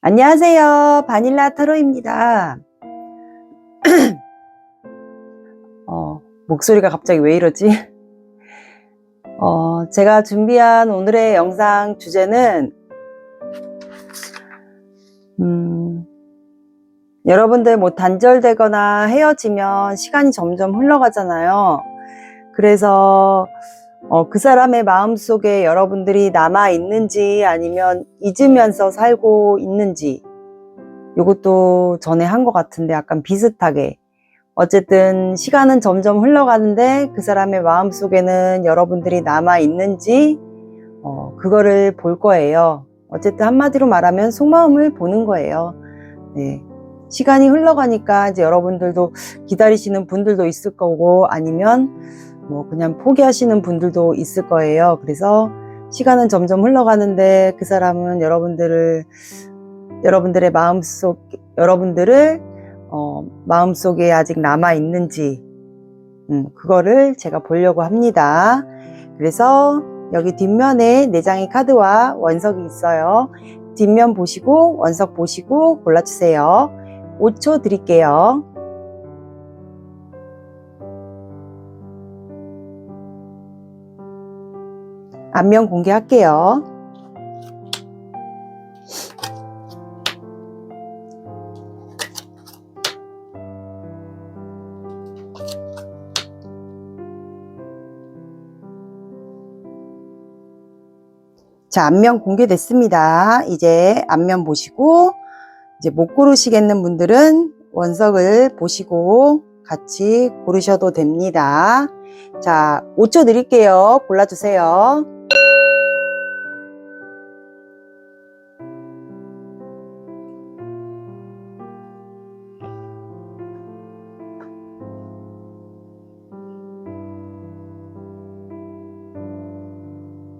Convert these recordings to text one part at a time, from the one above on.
안녕하세요. 바닐라 타로입니다. 목소리가 갑자기 왜 이러지? 제가 준비한 오늘의 영상 주제는 여러분들 뭐 단절되거나 헤어지면 시간이 점점 흘러가잖아요. 그래서 그 사람의 마음속에 여러분들이 남아있는지 아니면 잊으면서 살고 있는지, 이것도 전에 한 것 같은데 약간 비슷하게, 어쨌든 시간은 점점 흘러가는데 그 사람의 마음속에는 여러분들이 남아있는지 그거를 볼 거예요. 어쨌든 한마디로 말하면 속마음을 보는 거예요. 네. 시간이 흘러가니까 이제 여러분들도 기다리시는 분들도 있을 거고, 아니면 뭐 그냥 포기하시는 분들도 있을 거예요. 그래서 시간은 점점 흘러가는데 그 사람은 여러분들의 마음속에 아직 남아있는지, 그거를 제가 보려고 합니다. 그래서 여기 뒷면에 4장의 카드와 원석이 있어요. 뒷면 보시고 원석 보시고 골라주세요. 5초 드릴게요. 앞면 공개할게요. 자, 앞면 공개됐습니다. 이제 앞면 보시고, 이제 못 고르시겠는 분들은 원석을 보시고 같이 고르셔도 됩니다. 자, 5초 드릴게요. 골라주세요.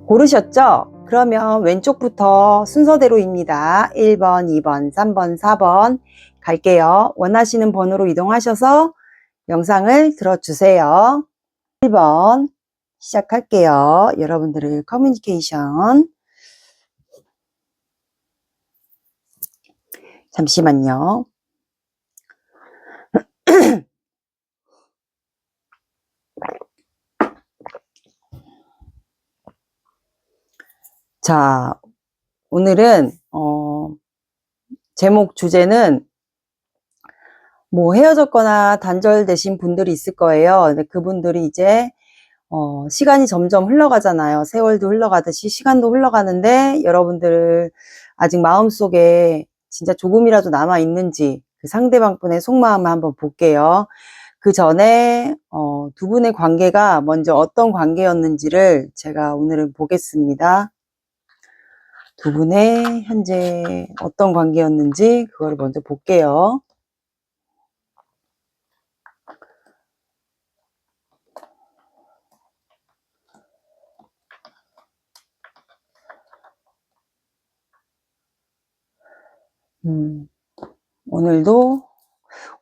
고르셨죠? 그러면 왼쪽부터 순서대로입니다. 1번, 2번, 3번, 4번 갈게요. 원하시는 번호로 이동하셔서 영상을 들어주세요. 1번 시작할게요. 여러분들의 커뮤니케이션. 잠시만요. 자, 오늘은 제목 주제는 뭐 헤어졌거나 단절되신 분들이 있을 거예요. 근데 그분들이 이제 시간이 점점 흘러가잖아요. 세월도 흘러가듯이 시간도 흘러가는데 여러분들 아직 마음속에 진짜 조금이라도 남아있는지 그 상대방 분의 속마음을 한번 볼게요. 그 전에 두 분의 관계가 먼저 어떤 관계였는지를 제가 오늘은 보겠습니다. 두 분의 현재 어떤 관계였는지 그걸 먼저 볼게요.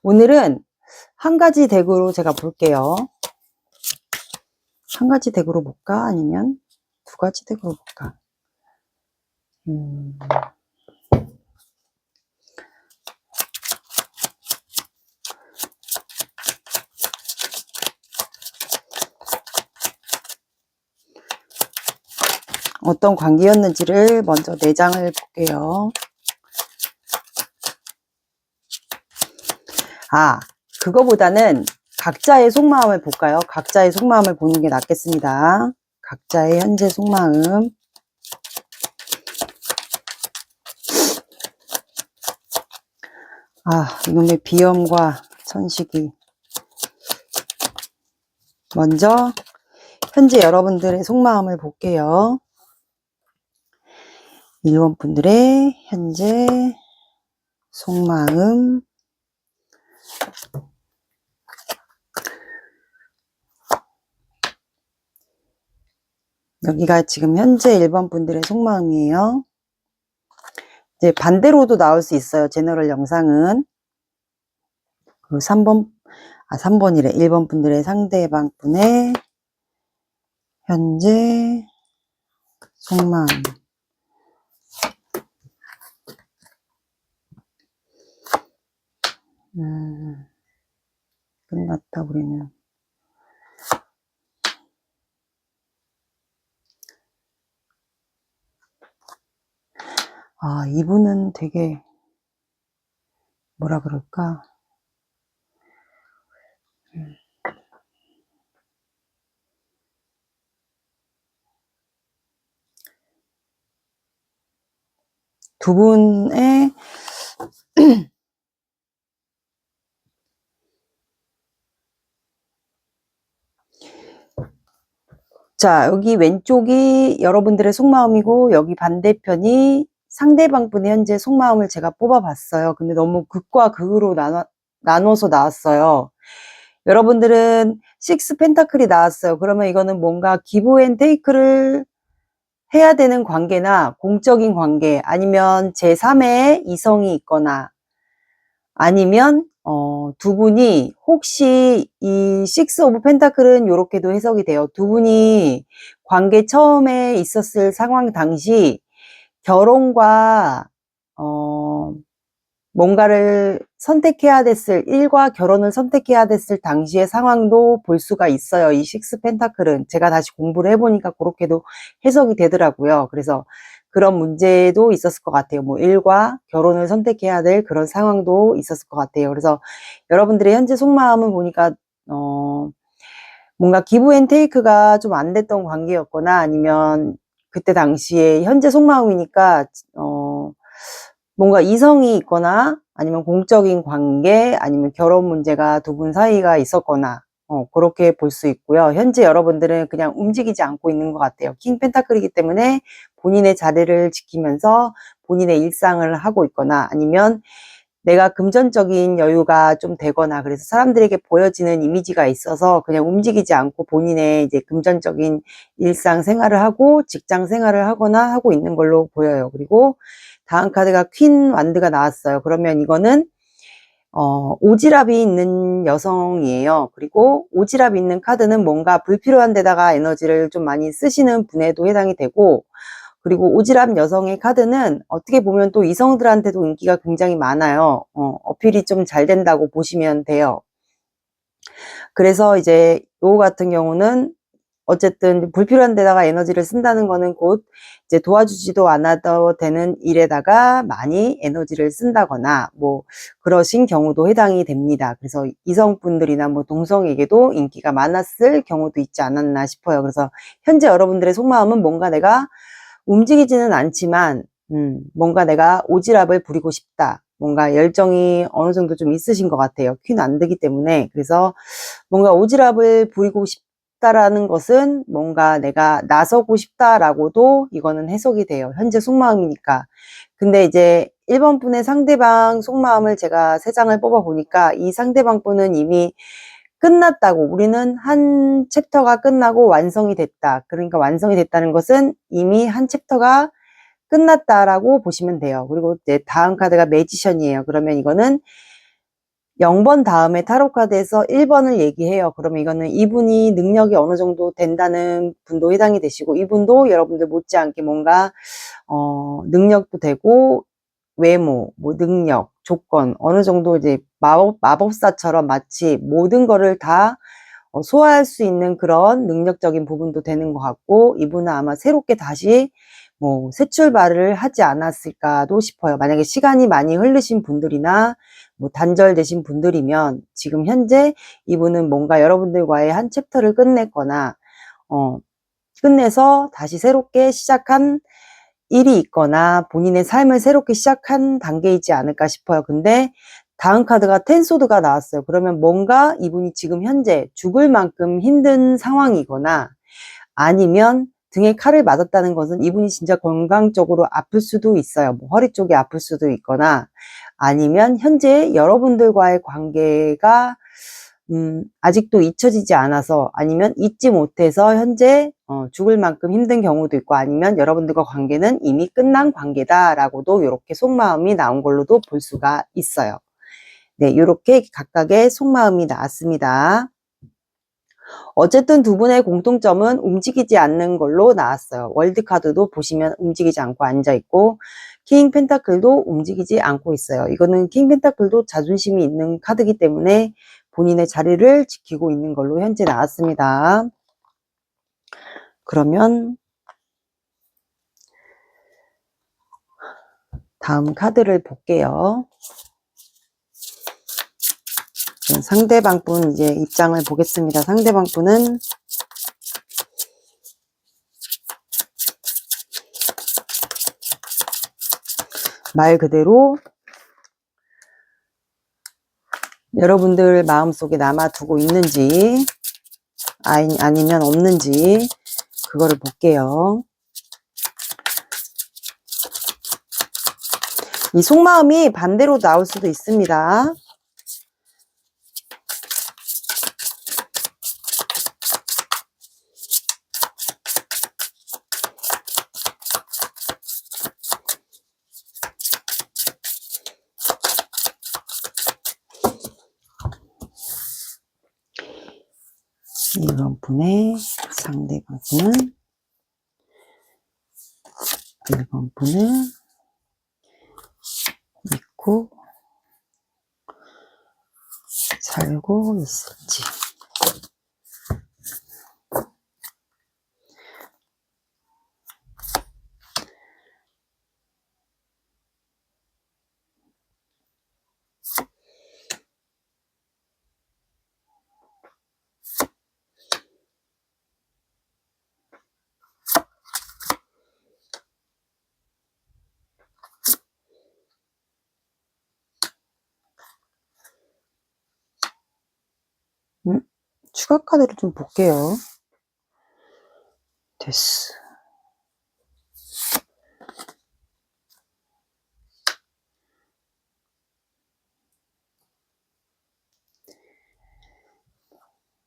오늘은 한 가지 덱으로 제가 볼게요. 한 가지 덱으로 볼까? 아니면 두 가지 덱으로 볼까? 어떤 관계였는지를 먼저 4장을 볼게요. 그거보다는 각자의 속마음을 볼까요? 각자의 속마음을 보는 게 낫겠습니다. 각자의 현재 속마음. 이놈의 비염과 천식이. 먼저 현재 여러분들의 속마음을 볼게요. 1번 분들의 현재 속마음. 여기가 지금 현재 1번 분들의 속마음이에요. 이제 반대로도 나올 수 있어요. 제너럴 영상은. 그리고 3번이래. 1번 분들의 상대방 분의 현재 속마음. 끝났다, 우리는. 아, 이분은 되게, 뭐라 그럴까? 두 분의 자, 여기 왼쪽이 여러분들의 속마음이고 여기 반대편이 상대방 분의 현재 속마음을 제가 뽑아봤어요. 근데 너무 극과 극으로 나눠서 나왔어요. 여러분들은 6 펜타클이 나왔어요. 그러면 이거는 뭔가 기브 앤 테이크를 해야 되는 관계나 공적인 관계, 아니면 제3의 이성이 있거나, 아니면 두 분이 혹시 이 6 오브 펜타클은 이렇게도 해석이 돼요. 두 분이 관계 처음에 있었을 상황 당시 결혼과 뭔가를 선택해야 됐을, 일과 결혼을 선택해야 됐을 당시의 상황도 볼 수가 있어요. 이 6 펜타클은 제가 다시 공부를 해보니까 그렇게도 해석이 되더라고요. 그래서 그런 문제도 있었을 것 같아요. 뭐 일과 결혼을 선택해야 될 그런 상황도 있었을 것 같아요. 그래서 여러분들의 현재 속마음은 보니까 뭔가 기브 앤 테이크가 좀 안 됐던 관계였거나, 아니면 그때 당시에 현재 속마음이니까 뭔가 이성이 있거나, 아니면 공적인 관계, 아니면 결혼 문제가 두 분 사이가 있었거나, 그렇게 볼 수 있고요. 현재 여러분들은 그냥 움직이지 않고 있는 것 같아요. 킹 펜타클이기 때문에 본인의 자리를 지키면서 본인의 일상을 하고 있거나, 아니면 내가 금전적인 여유가 좀 되거나, 그래서 사람들에게 보여지는 이미지가 있어서 그냥 움직이지 않고 본인의 이제 금전적인 일상 생활을 하고 직장 생활을 하거나 하고 있는 걸로 보여요. 그리고 다음 카드가 퀸 완드가 나왔어요. 그러면 이거는 오지랖이 있는 여성이에요. 그리고 오지랖이 있는 카드는 뭔가 불필요한 데다가 에너지를 좀 많이 쓰시는 분에도 해당이 되고, 그리고 오지랖 여성의 카드는 어떻게 보면 또 이성들한테도 인기가 굉장히 많아요. 어필이 좀 잘 된다고 보시면 돼요. 그래서 이제 요 같은 경우는 어쨌든 불필요한 데다가 에너지를 쓴다는 거는 곧 이제 도와주지도 않아도 되는 일에다가 많이 에너지를 쓴다거나 뭐 그러신 경우도 해당이 됩니다. 그래서 이성분들이나 뭐 동성에게도 인기가 많았을 경우도 있지 않았나 싶어요. 그래서 현재 여러분들의 속마음은 뭔가 내가 움직이지는 않지만 뭔가 내가 오지랖을 부리고 싶다. 뭔가 열정이 어느 정도 좀 있으신 것 같아요. 퀸 안 되기 때문에. 그래서 뭔가 오지랖을 부리고 싶다라는 것은 뭔가 내가 나서고 싶다라고도 이거는 해석이 돼요. 현재 속마음이니까. 근데 이제 1번 분의 상대방 속마음을 제가 3장을 뽑아 보니까 이 상대방 분은 이미 끝났다고, 우리는 한 챕터가 끝나고 완성이 됐다. 그러니까 완성이 됐다는 것은 이미 한 챕터가 끝났다라고 보시면 돼요. 그리고 이제 다음 카드가 매지션이에요. 그러면 이거는 0번 다음에 타로 카드에서 1번을 얘기해요. 그러면 이거는 이분이 능력이 어느 정도 된다는 분도 해당이 되시고, 이분도 여러분들 못지않게 뭔가 능력도 되고, 외모, 뭐 능력, 조건, 어느 정도 이제 마법사처럼 마치 모든 거를 다 소화할 수 있는 그런 능력적인 부분도 되는 것 같고, 이분은 아마 새롭게 다시 뭐 새 출발을 하지 않았을까도 싶어요. 만약에 시간이 많이 흐르신 분들이나 뭐 단절되신 분들이면 지금 현재 이분은 뭔가 여러분들과의 한 챕터를 끝냈거나 끝내서 다시 새롭게 시작한 일이 있거나 본인의 삶을 새롭게 시작한 단계이지 않을까 싶어요. 근데 다음 카드가 텐소드가 나왔어요. 그러면 뭔가 이분이 지금 현재 죽을 만큼 힘든 상황이거나, 아니면 등에 칼을 맞았다는 것은 이분이 진짜 건강적으로 아플 수도 있어요. 뭐 허리 쪽이 아플 수도 있거나, 아니면 현재 여러분들과의 관계가 아직도 잊혀지지 않아서, 아니면 잊지 못해서 현재 죽을 만큼 힘든 경우도 있고, 아니면 여러분들과 관계는 이미 끝난 관계다라고도 이렇게 속마음이 나온 걸로도 볼 수가 있어요. 네, 이렇게 각각의 속마음이 나왔습니다. 어쨌든 두 분의 공통점은 움직이지 않는 걸로 나왔어요. 월드카드도 보시면 움직이지 않고 앉아있고, 킹 펜타클도 움직이지 않고 있어요. 이거는 킹 펜타클도 자존심이 있는 카드이기 때문에 본인의 자리를 지키고 있는 걸로 현재 나왔습니다. 그러면 다음 카드를 볼게요. 상대방 분 이제 입장을 보겠습니다. 상대방 분은 말 그대로 여러분들 마음속에 남아두고 있는지 아니면 없는지 그거를 볼게요. 이 속마음이 반대로 나올 수도 있습니다. 이번 분의 상대방 분은 1번 분을 믿고 살고 있을지. 추가 카드를 좀 볼게요. 됐어.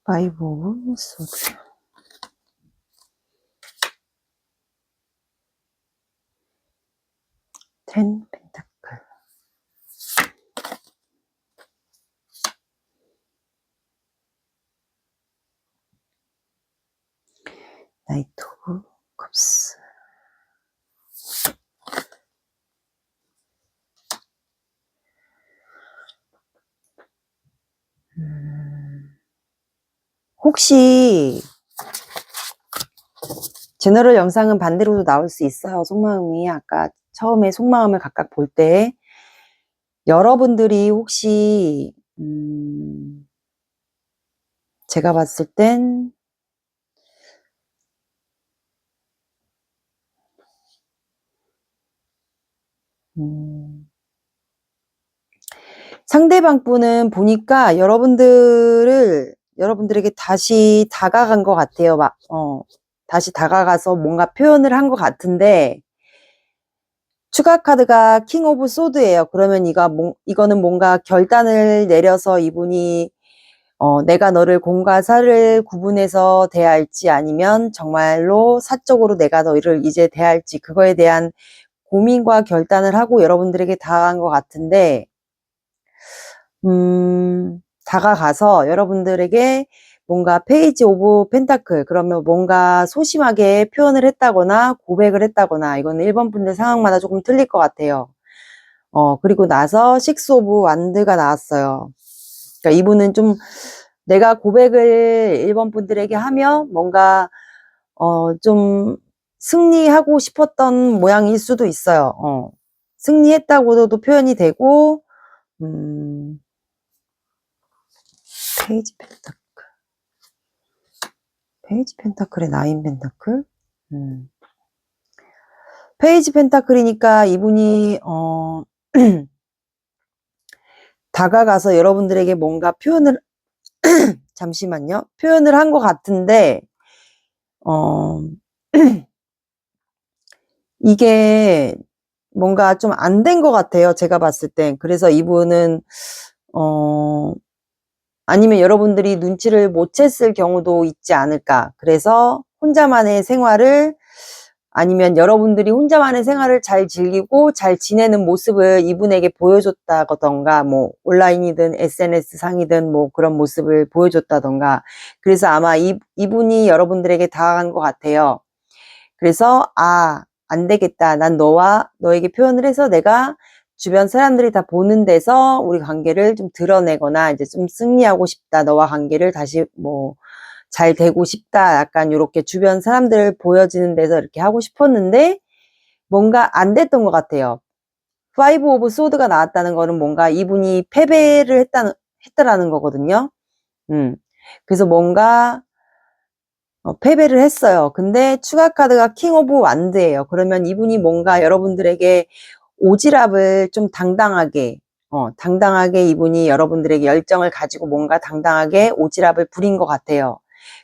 파이브 오브 소드. 텐 펜타클. 나이트 오브 컵스. 혹시 제너럴 영상은 반대로도 나올 수 있어요. 속마음이 아까 처음에 속마음을 각각 볼 때 여러분들이 혹시 제가 봤을 땐 상대방 분은 보니까 여러분들에게 다시 다가간 것 같아요. 다시 다가가서 뭔가 표현을 한 것 같은데, 추가 카드가 킹 오브 소드예요. 그러면 이거는 뭔가 결단을 내려서 이분이 내가 너를 공과 사를 구분해서 대할지 아니면 정말로 사적으로 내가 너를 이제 대할지 그거에 대한 고민과 결단을 하고 여러분들에게 다가간 것 같은데, 다가가서 여러분들에게 뭔가 페이지 오브 펜타클, 그러면 뭔가 소심하게 표현을 했다거나 고백을 했다거나, 이거는 1번 분들 상황마다 조금 틀릴 것 같아요. 그리고 나서 식스 오브 완드가 나왔어요. 그러니까 이분은 좀 내가 고백을 1번 분들에게 하며 뭔가 좀 승리하고 싶었던 모양일 수도 있어요. 승리했다고도 표현이 되고, 페이지 펜타클. 페이지 펜타클의 나인 펜타클? 페이지 펜타클이니까 이분이, 다가가서 여러분들에게 뭔가 표현을, 잠시만요. 표현을 한 것 같은데, 이게 뭔가 좀 안 된 것 같아요. 제가 봤을 땐. 그래서 이분은, 아니면 여러분들이 눈치를 못 챘을 경우도 있지 않을까. 그래서 혼자만의 생활을 아니면 여러분들이 혼자만의 생활을 잘 즐기고 잘 지내는 모습을 이분에게 보여줬다던가 뭐 온라인이든 SNS 상이든 뭐 그런 모습을 보여줬다던가 그래서 아마 이분이 여러분들에게 다가간 것 같아요. 그래서 안 되겠다. 난 너에게 표현을 해서 내가 주변 사람들이 다 보는 데서 우리 관계를 좀 드러내거나 이제 좀 승리하고 싶다. 너와 관계를 다시 뭐 잘 되고 싶다. 약간 이렇게 주변 사람들 보여지는 데서 이렇게 하고 싶었는데 뭔가 안 됐던 것 같아요. 파이브 오브 소드가 나왔다는 거는 뭔가 이분이 패배를 했다라는 거거든요. 그래서 뭔가 패배를 했어요. 근데 추가 카드가 킹 오브 완드예요. 그러면 이분이 뭔가 여러분들에게 오지랖을 좀 당당하게 이분이 여러분들에게 열정을 가지고 뭔가 당당하게 오지랖을 부린 것 같아요.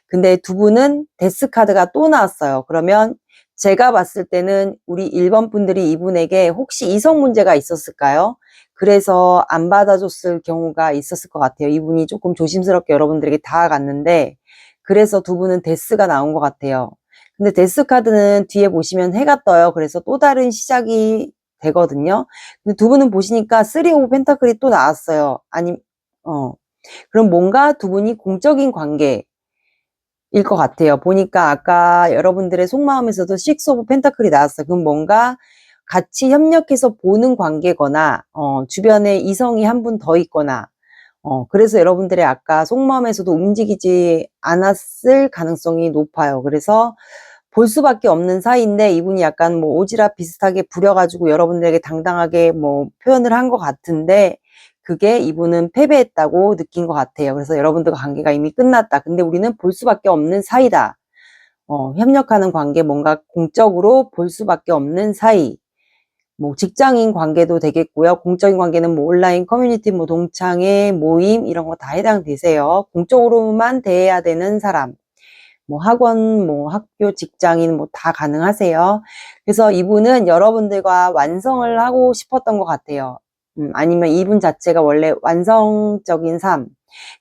근데 두 분은 데스 카드가 또 나왔어요. 그러면 제가 봤을 때는 우리 1번 분들이 이분에게 혹시 이성 문제가 있었을까요? 그래서 안 받아줬을 경우가 있었을 것 같아요. 이분이 조금 조심스럽게 여러분들에게 다가갔는데 그래서 두 분은 데스가 나온 것 같아요. 근데 데스 카드는 뒤에 보시면 해가 떠요. 그래서 또 다른 시작이 되거든요. 근데 두 분은 보시니까 3 오브 펜타클이 또 나왔어요. 그럼 뭔가 두 분이 공적인 관계 일 것 같아요. 보니까 아까 여러분들의 속마음에서도 6 오브 펜타클이 나왔어요. 그럼 뭔가 같이 협력해서 보는 관계거나 주변에 이성이 한 분 더 있거나 그래서 여러분들의 아까 속마음에서도 움직이지 않았을 가능성이 높아요. 그래서 볼 수밖에 없는 사이인데 이분이 약간 뭐 오지랖 비슷하게 부려가지고 여러분들에게 당당하게 뭐 표현을 한 것 같은데 그게 이분은 패배했다고 느낀 것 같아요. 그래서 여러분들과 관계가 이미 끝났다. 근데 우리는 볼 수밖에 없는 사이다. 협력하는 관계, 뭔가 공적으로 볼 수밖에 없는 사이. 뭐 직장인 관계도 되겠고요. 공적인 관계는 뭐 온라인 커뮤니티, 뭐 동창회, 모임 이런 거 다 해당되세요. 공적으로만 대해야 되는 사람. 뭐 학원, 뭐 학교, 직장인 뭐 다 가능하세요. 그래서 이분은 여러분들과 완성을 하고 싶었던 것 같아요. 아니면 이분 자체가 원래 완성적인 삶,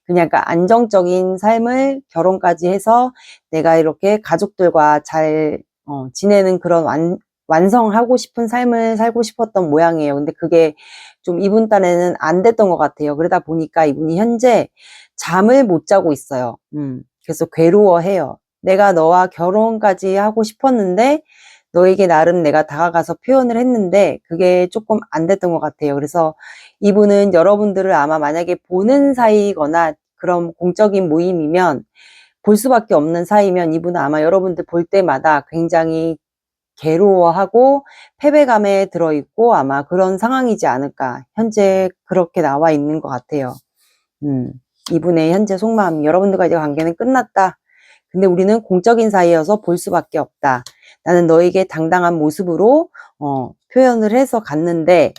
그냥 약간 안정적인 삶을 결혼까지 해서 내가 이렇게 가족들과 잘 지내는 그런 완성하고 싶은 삶을 살고 싶었던 모양이에요. 근데 그게 좀 이분 딴에는 안 됐던 것 같아요. 그러다 보니까 이분이 현재 잠을 못 자고 있어요. 그래서 괴로워해요. 내가 너와 결혼까지 하고 싶었는데 너에게 나름 내가 다가가서 표현을 했는데 그게 조금 안 됐던 것 같아요. 그래서 이분은 여러분들을 아마 만약에 보는 사이거나 그런 공적인 모임이면 볼 수밖에 없는 사이면 이분은 아마 여러분들 볼 때마다 굉장히 괴로워하고 패배감에 들어있고 아마 그런 상황이지 않을까. 현재 그렇게 나와 있는 것 같아요. 이분의 현재 속마음이 여러분들과 이제 관계는 끝났다. 근데 우리는 공적인 사이여서 볼 수밖에 없다. 나는 너에게 당당한 모습으로 표현을 해서 갔는데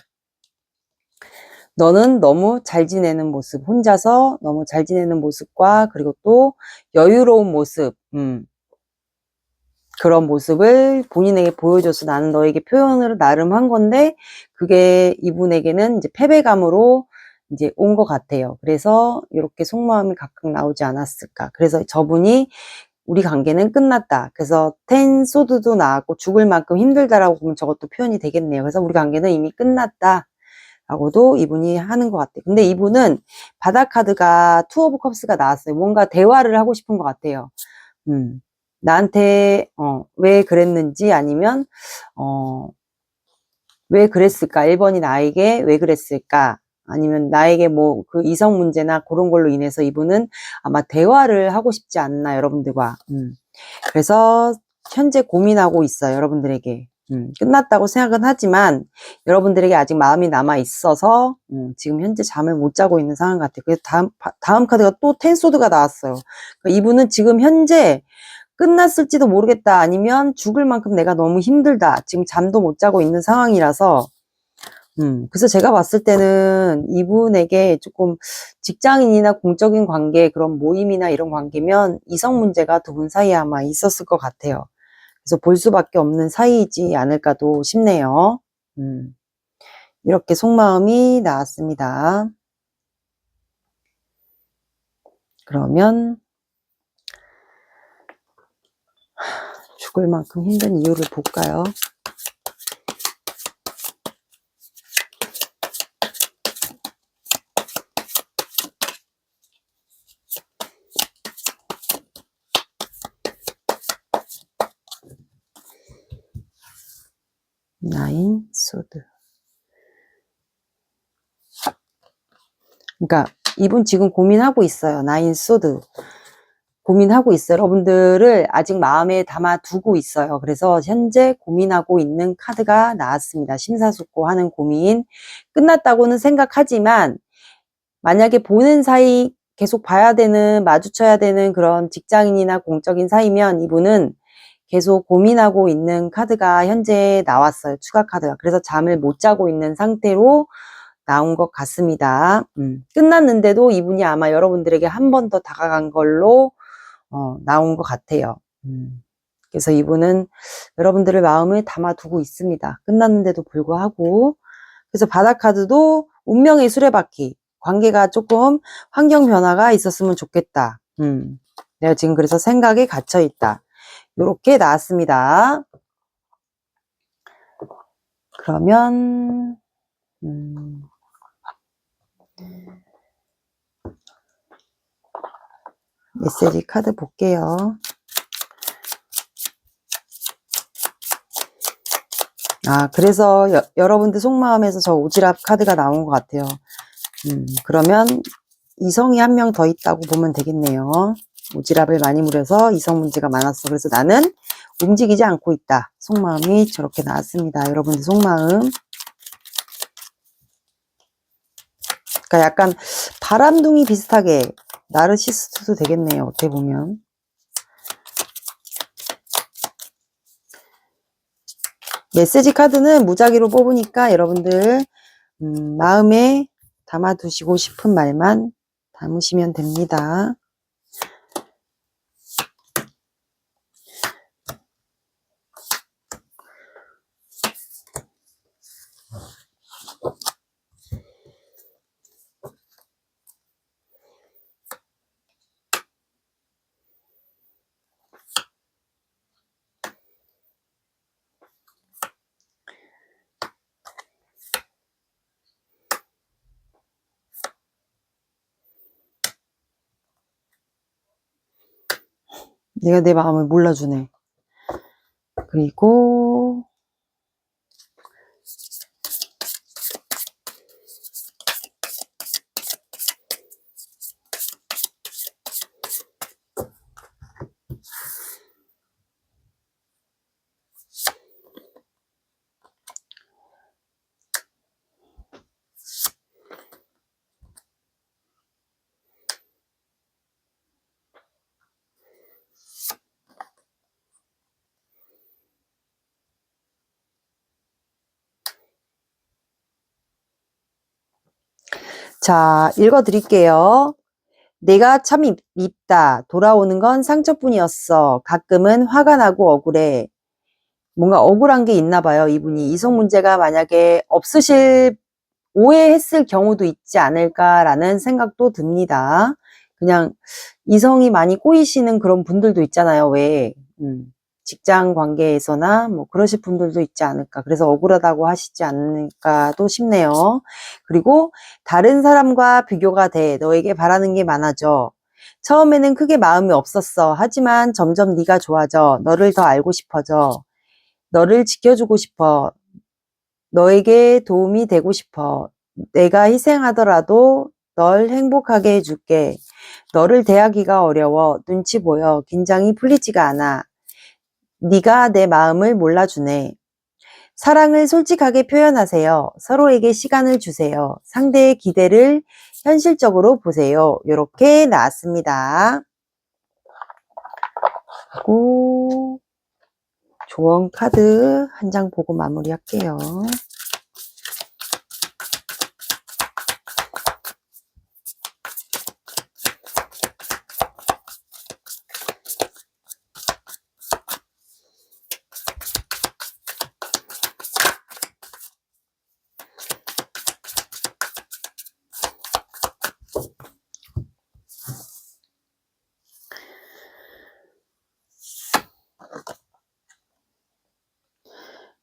너는 너무 잘 지내는 모습, 혼자서 너무 잘 지내는 모습과 그리고 또 여유로운 모습, 그런 모습을 본인에게 보여줘서 나는 너에게 표현을 나름 한 건데 그게 이분에게는 이제 패배감으로 이제 온 것 같아요. 그래서 이렇게 속마음이 각각 나오지 않았을까. 그래서 저분이 우리 관계는 끝났다. 그래서 텐 소드도 나왔고 죽을 만큼 힘들다라고 보면 저것도 표현이 되겠네요. 그래서 우리 관계는 이미 끝났다. 라고도 이분이 하는 것 같아요. 근데 이분은 바닥 카드가 투 오브 컵스가 나왔어요. 뭔가 대화를 하고 싶은 것 같아요. 나한테 왜 그랬는지 아니면 왜 그랬을까? 1번이 나에게 왜 그랬을까? 아니면 나에게 뭐 그 이성 문제나 그런 걸로 인해서 이분은 아마 대화를 하고 싶지 않나 여러분들과. 그래서 현재 고민하고 있어요. 여러분들에게. 끝났다고 생각은 하지만 여러분들에게 아직 마음이 남아 있어서 지금 현재 잠을 못 자고 있는 상황 같아요. 그래서 다음 카드가 또 텐소드가 나왔어요. 그러니까 이분은 지금 현재 끝났을지도 모르겠다. 아니면 죽을 만큼 내가 너무 힘들다. 지금 잠도 못 자고 있는 상황이라서 그래서 제가 봤을 때는 이분에게 조금 직장인이나 공적인 관계, 그런 모임이나 이런 관계면 이성 문제가 두 분 사이에 아마 있었을 것 같아요. 그래서 볼 수밖에 없는 사이이지 않을까도 싶네요. 이렇게 속마음이 나왔습니다. 그러면 죽을 만큼 힘든 이유를 볼까요? 나인 소드. 그러니까 이분 지금 고민하고 있어요. 나인 소드. 고민하고 있어요. 여러분들을 아직 마음에 담아두고 있어요. 그래서 현재 고민하고 있는 카드가 나왔습니다. 심사숙고하는 고민. 끝났다고는 생각하지만 만약에 보는 사이 계속 봐야 되는, 마주쳐야 되는 그런 직장인이나 공적인 사이면 이분은 계속 고민하고 있는 카드가 현재 나왔어요. 추가 카드가. 그래서 잠을 못 자고 있는 상태로 나온 것 같습니다. 끝났는데도 이분이 아마 여러분들에게 한 번 더 다가간 걸로 나온 것 같아요. 그래서 이분은 여러분들의 마음을 담아두고 있습니다. 끝났는데도 불구하고. 그래서 바닥 카드도 운명의 수레바퀴. 관계가 조금 환경 변화가 있었으면 좋겠다. 내가 지금 그래서 생각에 갇혀 있다. 요렇게 나왔습니다. 그러면 메시지 카드 볼게요. 그래서 여러분들 속마음에서 저 오지랖 카드가 나온 것 같아요. 그러면 이성이 한 명 더 있다고 보면 되겠네요. 오지랖을 많이 무려서 이성 문제가 많았어. 그래서 나는 움직이지 않고 있다. 속마음이 저렇게 나왔습니다. 여러분들 속마음. 그러니까 약간 바람둥이 비슷하게 나르시스트도 되겠네요. 어떻게 보면. 메시지 카드는 무작위로 뽑으니까 여러분들 마음에 담아두시고 싶은 말만 담으시면 됩니다. 내가 내 마음을 몰라주네. 그리고 자, 읽어드릴게요. 내가 참 밉다. 돌아오는 건 상처뿐이었어. 가끔은 화가 나고 억울해. 뭔가 억울한 게 있나 봐요. 이분이 이성 문제가 만약에 없으실 오해했을 경우도 있지 않을까라는 생각도 듭니다. 그냥 이성이 많이 꼬이시는 그런 분들도 있잖아요. 왜 직장 관계에서나 뭐 그러실 분들도 있지 않을까. 그래서 억울하다고 하시지 않을까도 싶네요. 그리고 다른 사람과 비교가 돼. 너에게 바라는 게 많아져. 처음에는 크게 마음이 없었어. 하지만 점점 네가 좋아져. 너를 더 알고 싶어져. 너를 지켜주고 싶어. 너에게 도움이 되고 싶어. 내가 희생하더라도 널 행복하게 해줄게. 너를 대하기가 어려워. 눈치 보여. 긴장이 풀리지가 않아. 네가 내 마음을 몰라주네. 사랑을 솔직하게 표현하세요. 서로에게 시간을 주세요. 상대의 기대를 현실적으로 보세요. 이렇게 나왔습니다. 그리고 조언 카드 한 장 보고 마무리할게요.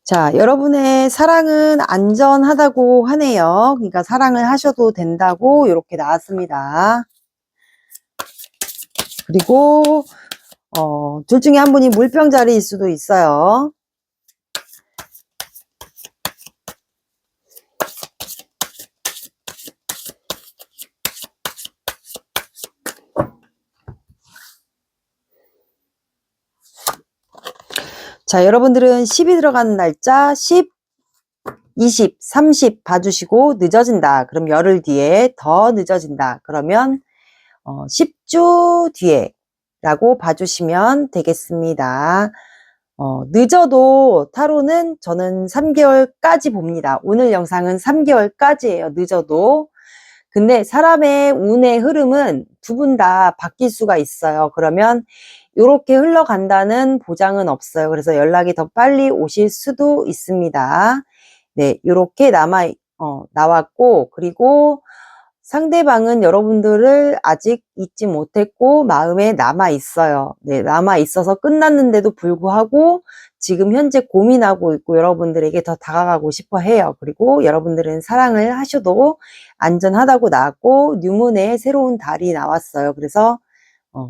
자, 여러분의 사랑은 안전하다고 하네요. 그러니까 사랑을 하셔도 된다고 이렇게 나왔습니다. 그리고 둘 중에 한 분이 물병자리일 수도 있어요. 자, 여러분들은 10이 들어가는 날짜 10, 20, 30 봐주시고 늦어진다. 그럼 열흘 뒤에 더 늦어진다. 그러면 10주 뒤에 라고 봐주시면 되겠습니다. 늦어도 타로는 저는 3개월까지 봅니다. 오늘 영상은 3개월까지예요. 늦어도. 근데 사람의 운의 흐름은 두 분 다 바뀔 수가 있어요. 그러면 이렇게 흘러간다는 보장은 없어요. 그래서 연락이 더 빨리 오실 수도 있습니다. 네, 이렇게 나왔고, 그리고 상대방은 여러분들을 아직 잊지 못했고 마음에 남아 있어요. 네, 남아 있어서 끝났는데도 불구하고 지금 현재 고민하고 있고 여러분들에게 더 다가가고 싶어 해요. 그리고 여러분들은 사랑을 하셔도 안전하다고 나왔고 뉴문에 새로운 달이 나왔어요. 그래서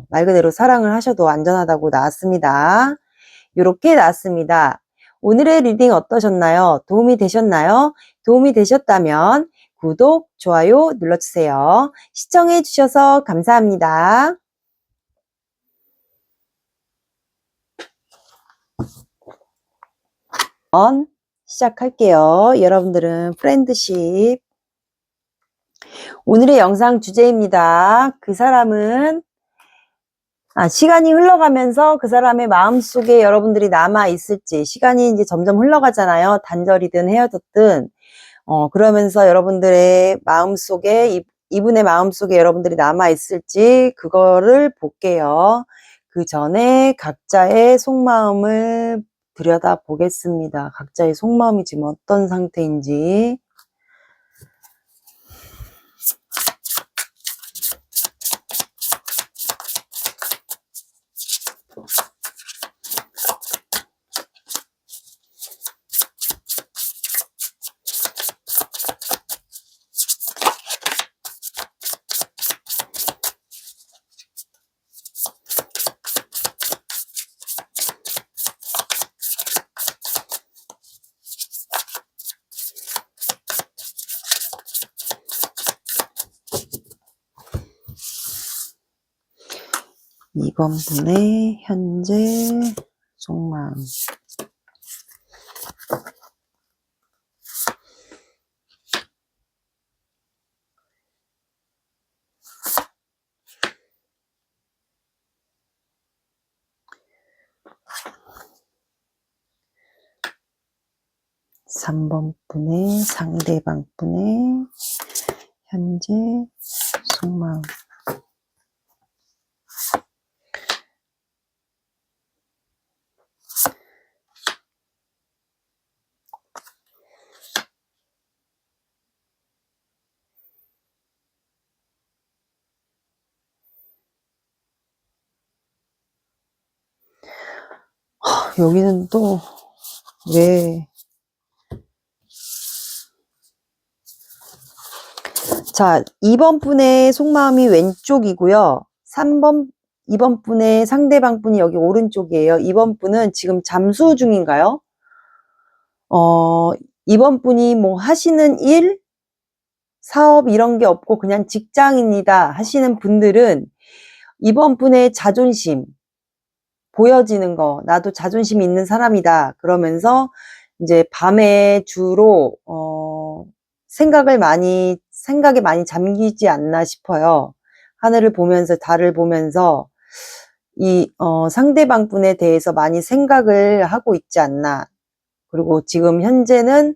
말 그대로 사랑을 하셔도 안전하다고 나왔습니다. 이렇게 나왔습니다. 오늘의 리딩 어떠셨나요? 도움이 되셨나요? 도움이 되셨다면 구독, 좋아요 눌러주세요. 시청해 주셔서 감사합니다. 시작할게요. 여러분들은 프렌드십. 오늘의 영상 주제입니다. 그 사람은 시간이 흘러가면서 그 사람의 마음속에 여러분들이 남아있을지, 시간이 이제 점점 흘러가잖아요. 단절이든 헤어졌든. 그러면서 여러분들의 마음속에, 이분의 마음속에 여러분들이 남아있을지, 그거를 볼게요. 그 전에 각자의 속마음을 들여다 보겠습니다. 각자의 속마음이 지금 어떤 상태인지. 이번 분의 현재 속마음. 삼 번 분의 상대방 분의 현재 속마음. 여기는 또 왜? 자, 2번 분의 속마음이 왼쪽이고요. 2번 분의 상대방 분이 여기 오른쪽이에요. 2번 분은 지금 잠수 중인가요? 2번 분이 뭐 하시는 일, 사업 이런 게 없고 그냥 직장인이다 하시는 분들은 2번 분의 자존심, 보여지는 거, 나도 자존심 있는 사람이다. 그러면서 이제 밤에 주로 생각에 많이 잠기지 않나 싶어요. 하늘을 보면서, 달을 보면서 이 상대방 분에 대해서 많이 생각을 하고 있지 않나. 그리고 지금 현재는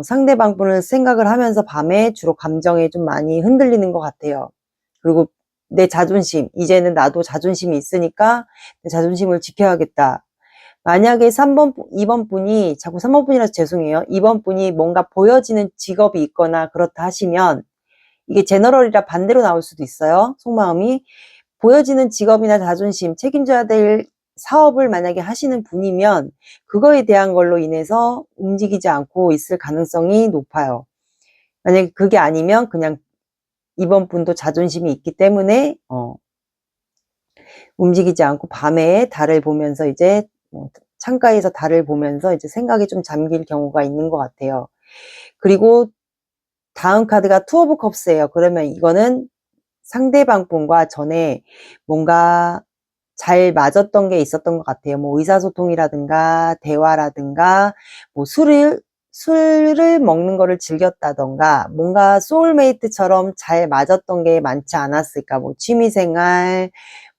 상대방 분을 생각을 하면서 밤에 주로 감정에 좀 많이 흔들리는 것 같아요. 그리고 내 자존심, 이제는 나도 자존심이 있으니까 내 자존심을 지켜야겠다. 만약에 2번 분이, 자꾸 3번 분이라서 죄송해요. 2번 분이 뭔가 보여지는 직업이 있거나 그렇다 하시면, 이게 제너럴이라 반대로 나올 수도 있어요. 속마음이. 보여지는 직업이나 자존심, 책임져야 될 사업을 만약에 하시는 분이면 그거에 대한 걸로 인해서 움직이지 않고 있을 가능성이 높아요. 만약에 그게 아니면 그냥 이번 분도 자존심이 있기 때문에 움직이지 않고 밤에 달을 보면서 이제 창가에서 달을 보면서 이제 생각이 좀 잠길 경우가 있는 것 같아요. 그리고 다음 카드가 투 오브 컵스예요. 그러면 이거는 상대방 분과 전에 뭔가 잘 맞았던 게 있었던 것 같아요. 뭐 의사소통이라든가 대화라든가 뭐 술을 먹는 거를 즐겼다던가 뭔가 소울메이트처럼 잘 맞았던 게 많지 않았을까. 뭐 취미생활,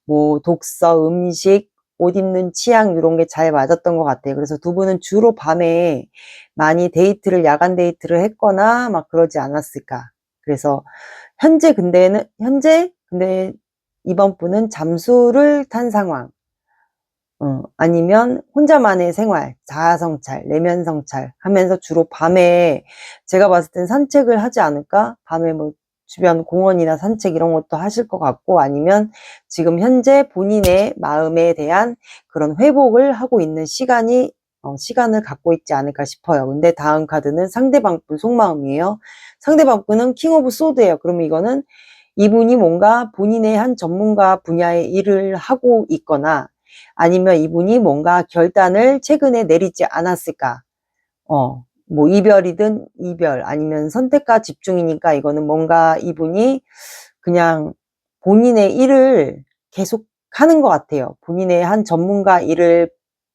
뭐 독서, 음식, 옷 입는 취향 이런 게 잘 맞았던 것 같아요. 그래서 두 분은 주로 밤에 많이 야간 데이트를 했거나 막 그러지 않았을까. 그래서 현재 근데 이번 분은 잠수를 탄 상황. 아니면 혼자만의 생활, 자아성찰, 내면성찰 하면서 주로 밤에 제가 봤을 땐 산책을 하지 않을까? 밤에 뭐 주변 공원이나 산책 이런 것도 하실 것 같고 아니면 지금 현재 본인의 마음에 대한 그런 회복을 하고 있는 시간을 갖고 있지 않을까 싶어요. 근데 다음 카드는 상대방 분 속마음이에요. 상대방 분은 킹 오브 소드예요. 그러면 이거는 이분이 뭔가 본인의 한 전문가 분야의 일을 하고 있거나 아니면 이분이 뭔가 결단을 최근에 내리지 않았을까. 뭐 이별이든 이별 아니면 선택과 집중이니까 이거는 뭔가 이분이 그냥 본인의 일을 계속 하는 것 같아요. 본인의 한 전문가 일을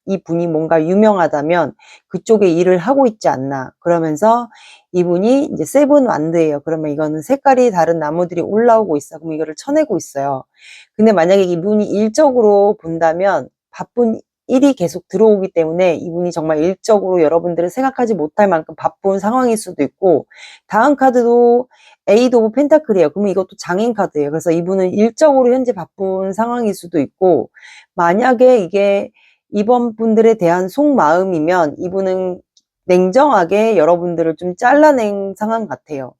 이분이 뭔가 유명하다면 그쪽에 일을 하고 있지 않나. 그러면서 이분이 이제 세븐 완드예요. 그러면 이거는 색깔이 다른 나무들이 올라오고 있어. 그럼 이거를 쳐내고 있어요. 근데 만약에 이분이 일적으로 본다면 바쁜 일이 계속 들어오기 때문에 이분이 정말 일적으로 여러분들을 생각하지 못할 만큼 바쁜 상황일 수도 있고 다음 카드도 에이드 오브 펜타클이에요. 그러면 이것도 장인 카드예요. 그래서 이분은 일적으로 현재 바쁜 상황일 수도 있고 만약에 이게 이번 분들에 대한 속마음이면 이분은 냉정하게 여러분들을 좀 잘라낸 상황 같아요.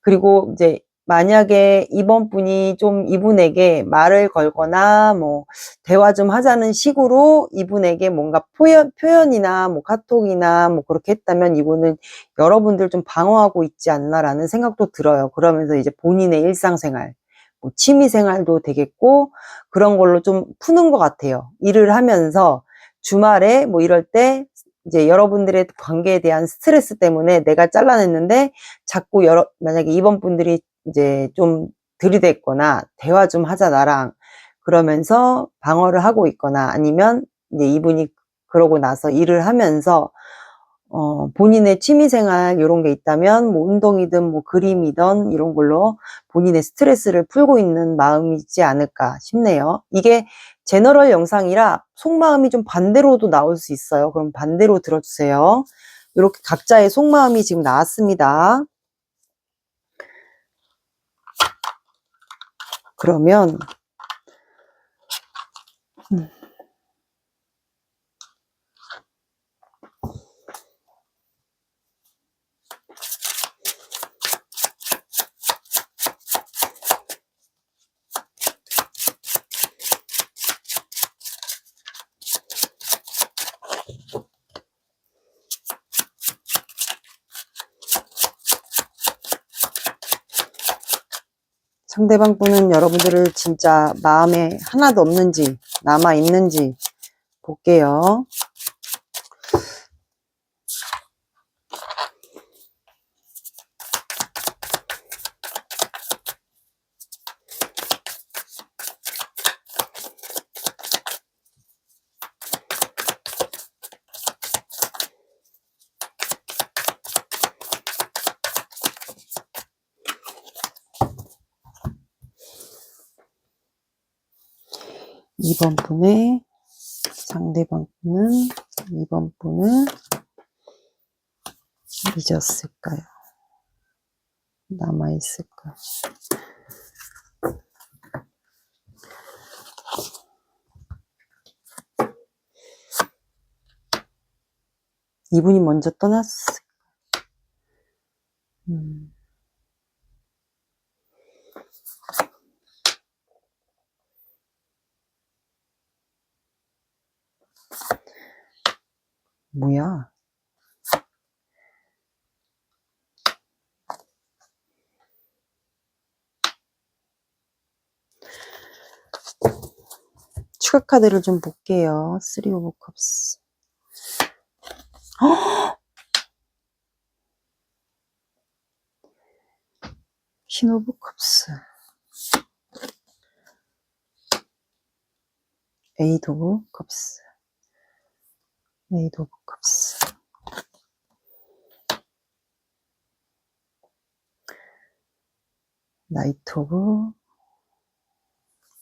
그리고 이제 만약에 이번 분이 좀 이분에게 말을 걸거나 뭐 대화 좀 하자는 식으로 이분에게 뭔가 표현이나 뭐 카톡이나 뭐 그렇게 했다면 이분은 여러분들 좀 방어하고 있지 않나라는 생각도 들어요. 그러면서 이제 본인의 일상생활, 뭐 취미생활도 되겠고 그런 걸로 좀 푸는 것 같아요. 일을 하면서 주말에 뭐 이럴 때 이제 여러분들의 관계에 대한 스트레스 때문에 내가 잘라냈는데 자꾸 만약에 이번 분들이 이제 좀 들이댔거나 대화 좀 하자 나랑 그러면서 방어를 하고 있거나 아니면 이제 이분이 그러고 나서 일을 하면서 본인의 취미생활 이런 게 있다면 뭐 운동이든 뭐 그림이든 이런 걸로 본인의 스트레스를 풀고 있는 마음이지 않을까 싶네요. 이게 제너럴 영상이라 속마음이 좀 반대로도 나올 수 있어요. 그럼 반대로 들어주세요. 이렇게 각자의 속마음이 지금 나왔습니다. 그러면 '상대방 분은 여러분들을 진짜 마음에 하나도 없는지 남아있는지 볼게요. 2번 분의 상대방 분은 이번 분을 잊었을까요? 남아있을까요? 이분이 먼저 떠났을까요? 뭐야? 추가 카드를 좀 볼게요. 3 오브 컵스. 퀸 오브 컵스. 에이드 오브 컵스, 에이드 오브 컵스. 나이트 오브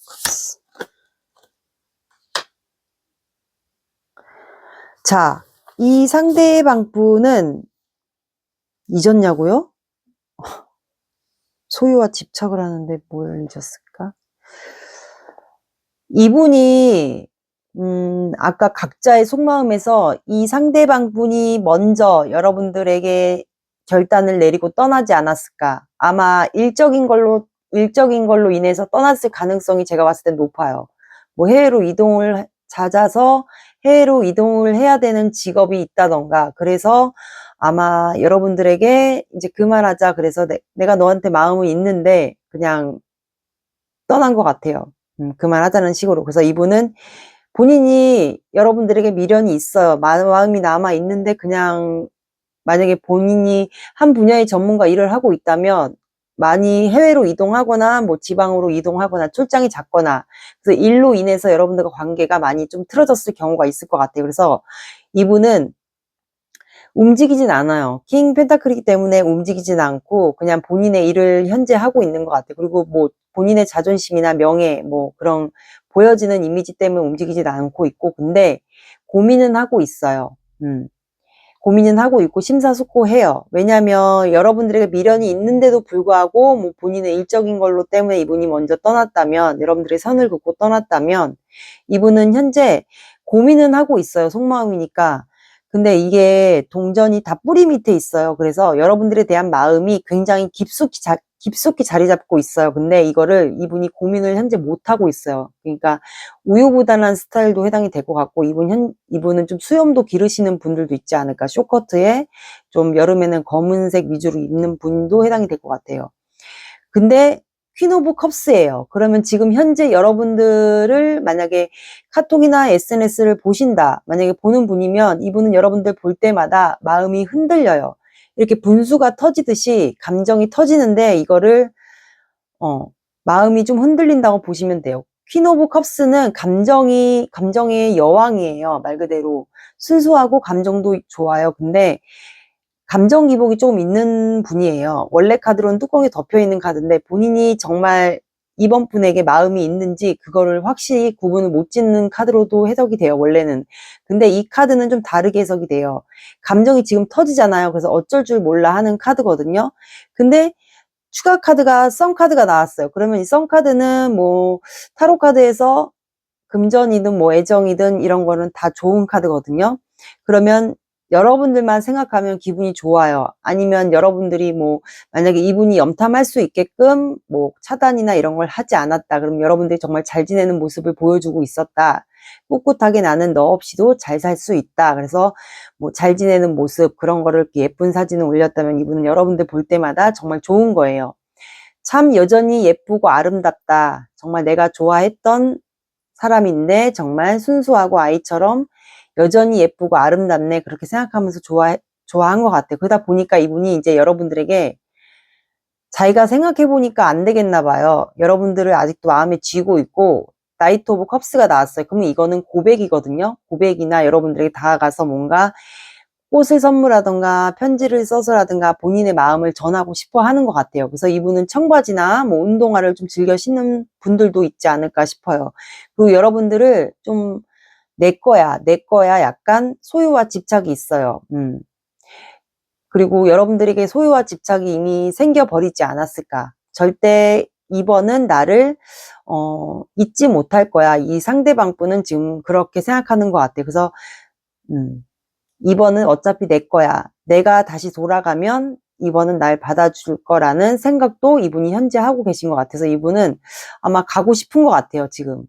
컵스. 자, 이 상대방 분은 잊었냐고요? 소유와 집착을 하는데 뭘 잊었을까? 이분이 아까 각자의 속마음에서 이 상대방 분이 먼저 여러분들에게 결단을 내리고 떠나지 않았을까? 아마 일적인 걸로 인해서 떠났을 가능성이 제가 봤을 땐 높아요. 뭐 해외로 이동을 찾아서 해외로 이동을 해야 되는 직업이 있다던가, 그래서 아마 여러분들에게 이제 그만하자, 그래서 내가 너한테 마음이 있는데 그냥 떠난 것 같아요. 그만하자는 식으로. 그래서 이분은 본인이 여러분들에게 미련이 있어요. 마음이 남아 있는데 그냥 만약에 본인이 한 분야의 전문가 일을 하고 있다면 많이 해외로 이동하거나 뭐 지방으로 이동하거나 출장이 잦거나, 그래서 일로 인해서 여러분들과 관계가 많이 좀 틀어졌을 경우가 있을 것 같아요. 그래서 이분은 움직이진 않아요. 킹 펜타클이기 때문에 움직이진 않고 그냥 본인의 일을 현재 하고 있는 것 같아요. 그리고 뭐 본인의 자존심이나 명예, 뭐 그런 보여지는 이미지 때문에 움직이진 않고 있고, 근데 고민은 하고 있어요. 고민은 하고 있고 심사숙고해요. 왜냐하면 여러분들에게 미련이 있는데도 불구하고 뭐 본인의 일적인 걸로 때문에 이분이 먼저 떠났다면, 여러분들의 선을 긋고 떠났다면, 이분은 현재 고민은 하고 있어요. 속마음이니까. 근데 이게 동전이 다 뿌리 밑에 있어요. 그래서 여러분들에 대한 마음이 굉장히 깊숙이 자리 잡고 있어요. 근데 이거를 이분이 고민을 현재 못하고 있어요. 그러니까 우유부단한 스타일도 해당이 될 것 같고, 이분은 좀 수염도 기르시는 분들도 있지 않을까. 쇼커트에 좀 여름에는 검은색 위주로 입는 분도 해당이 될 것 같아요. 근데 퀸 오브 컵스예요. 그러면 지금 현재 여러분들을 만약에 카톡이나 SNS를 보신다, 만약에 보는 분이면 이분은 여러분들 볼 때마다 마음이 흔들려요. 이렇게 분수가 터지듯이 감정이 터지는데 이거를 마음이 좀 흔들린다고 보시면 돼요. 퀸 오브 컵스는 감정의 여왕이에요. 말 그대로 순수하고 감정도 좋아요. 근데 감정 기복이 조금 있는 분이에요. 원래 카드로는 뚜껑이 덮여 있는 카드인데 본인이 정말 이번 분에게 마음이 있는지 그거를 확실히 구분을 못 짓는 카드로도 해석이 돼요, 원래는. 근데 이 카드는 좀 다르게 해석이 돼요. 감정이 지금 터지잖아요. 그래서 어쩔 줄 몰라 하는 카드거든요. 근데 추가 카드가 썬 카드가 나왔어요. 그러면 이 썬 카드는 뭐 타로 카드에서 금전이든 뭐 애정이든 이런 거는 다 좋은 카드거든요. 그러면 여러분들만 생각하면 기분이 좋아요. 아니면 여러분들이 뭐 만약에 이분이 염탐할 수 있게끔 뭐 차단이나 이런 걸 하지 않았다, 그럼 여러분들이 정말 잘 지내는 모습을 보여주고 있었다. 꿋꿋하게 나는 너 없이도 잘 살 수 있다. 그래서 뭐 잘 지내는 모습, 그런 거를 예쁜 사진을 올렸다면 이분은 여러분들 볼 때마다 정말 좋은 거예요. 참 여전히 예쁘고 아름답다. 정말 내가 좋아했던 사람인데 정말 순수하고 아이처럼 여전히 예쁘고 아름답네, 그렇게 생각하면서 좋아한 것 같아요. 그러다 보니까 이분이 이제 여러분들에게 자기가 생각해보니까 안 되겠나 봐요. 여러분들을 아직도 마음에 쥐고 있고, 나이트 오브 컵스가 나왔어요. 그러면 이거는 고백이거든요. 고백이나 여러분들에게 다가가서 뭔가 꽃을 선물하던가 편지를 써서라든가 본인의 마음을 전하고 싶어 하는 것 같아요. 그래서 이분은 청바지나 뭐 운동화를 좀 즐겨 신는 분들도 있지 않을까 싶어요. 그리고 여러분들을 좀 내 거야 약간 소유와 집착이 있어요. 그리고 여러분들에게 소유와 집착이 이미 생겨버리지 않았을까. 절대 이번은 나를 잊지 못할 거야. 이 상대방 분은 지금 그렇게 생각하는 것 같아요. 그래서 이번은 어차피 내 거야. 내가 다시 돌아가면 이번은 날 받아줄 거라는 생각도 이분이 현재 하고 계신 것 같아서 이분은 아마 가고 싶은 것 같아요, 지금.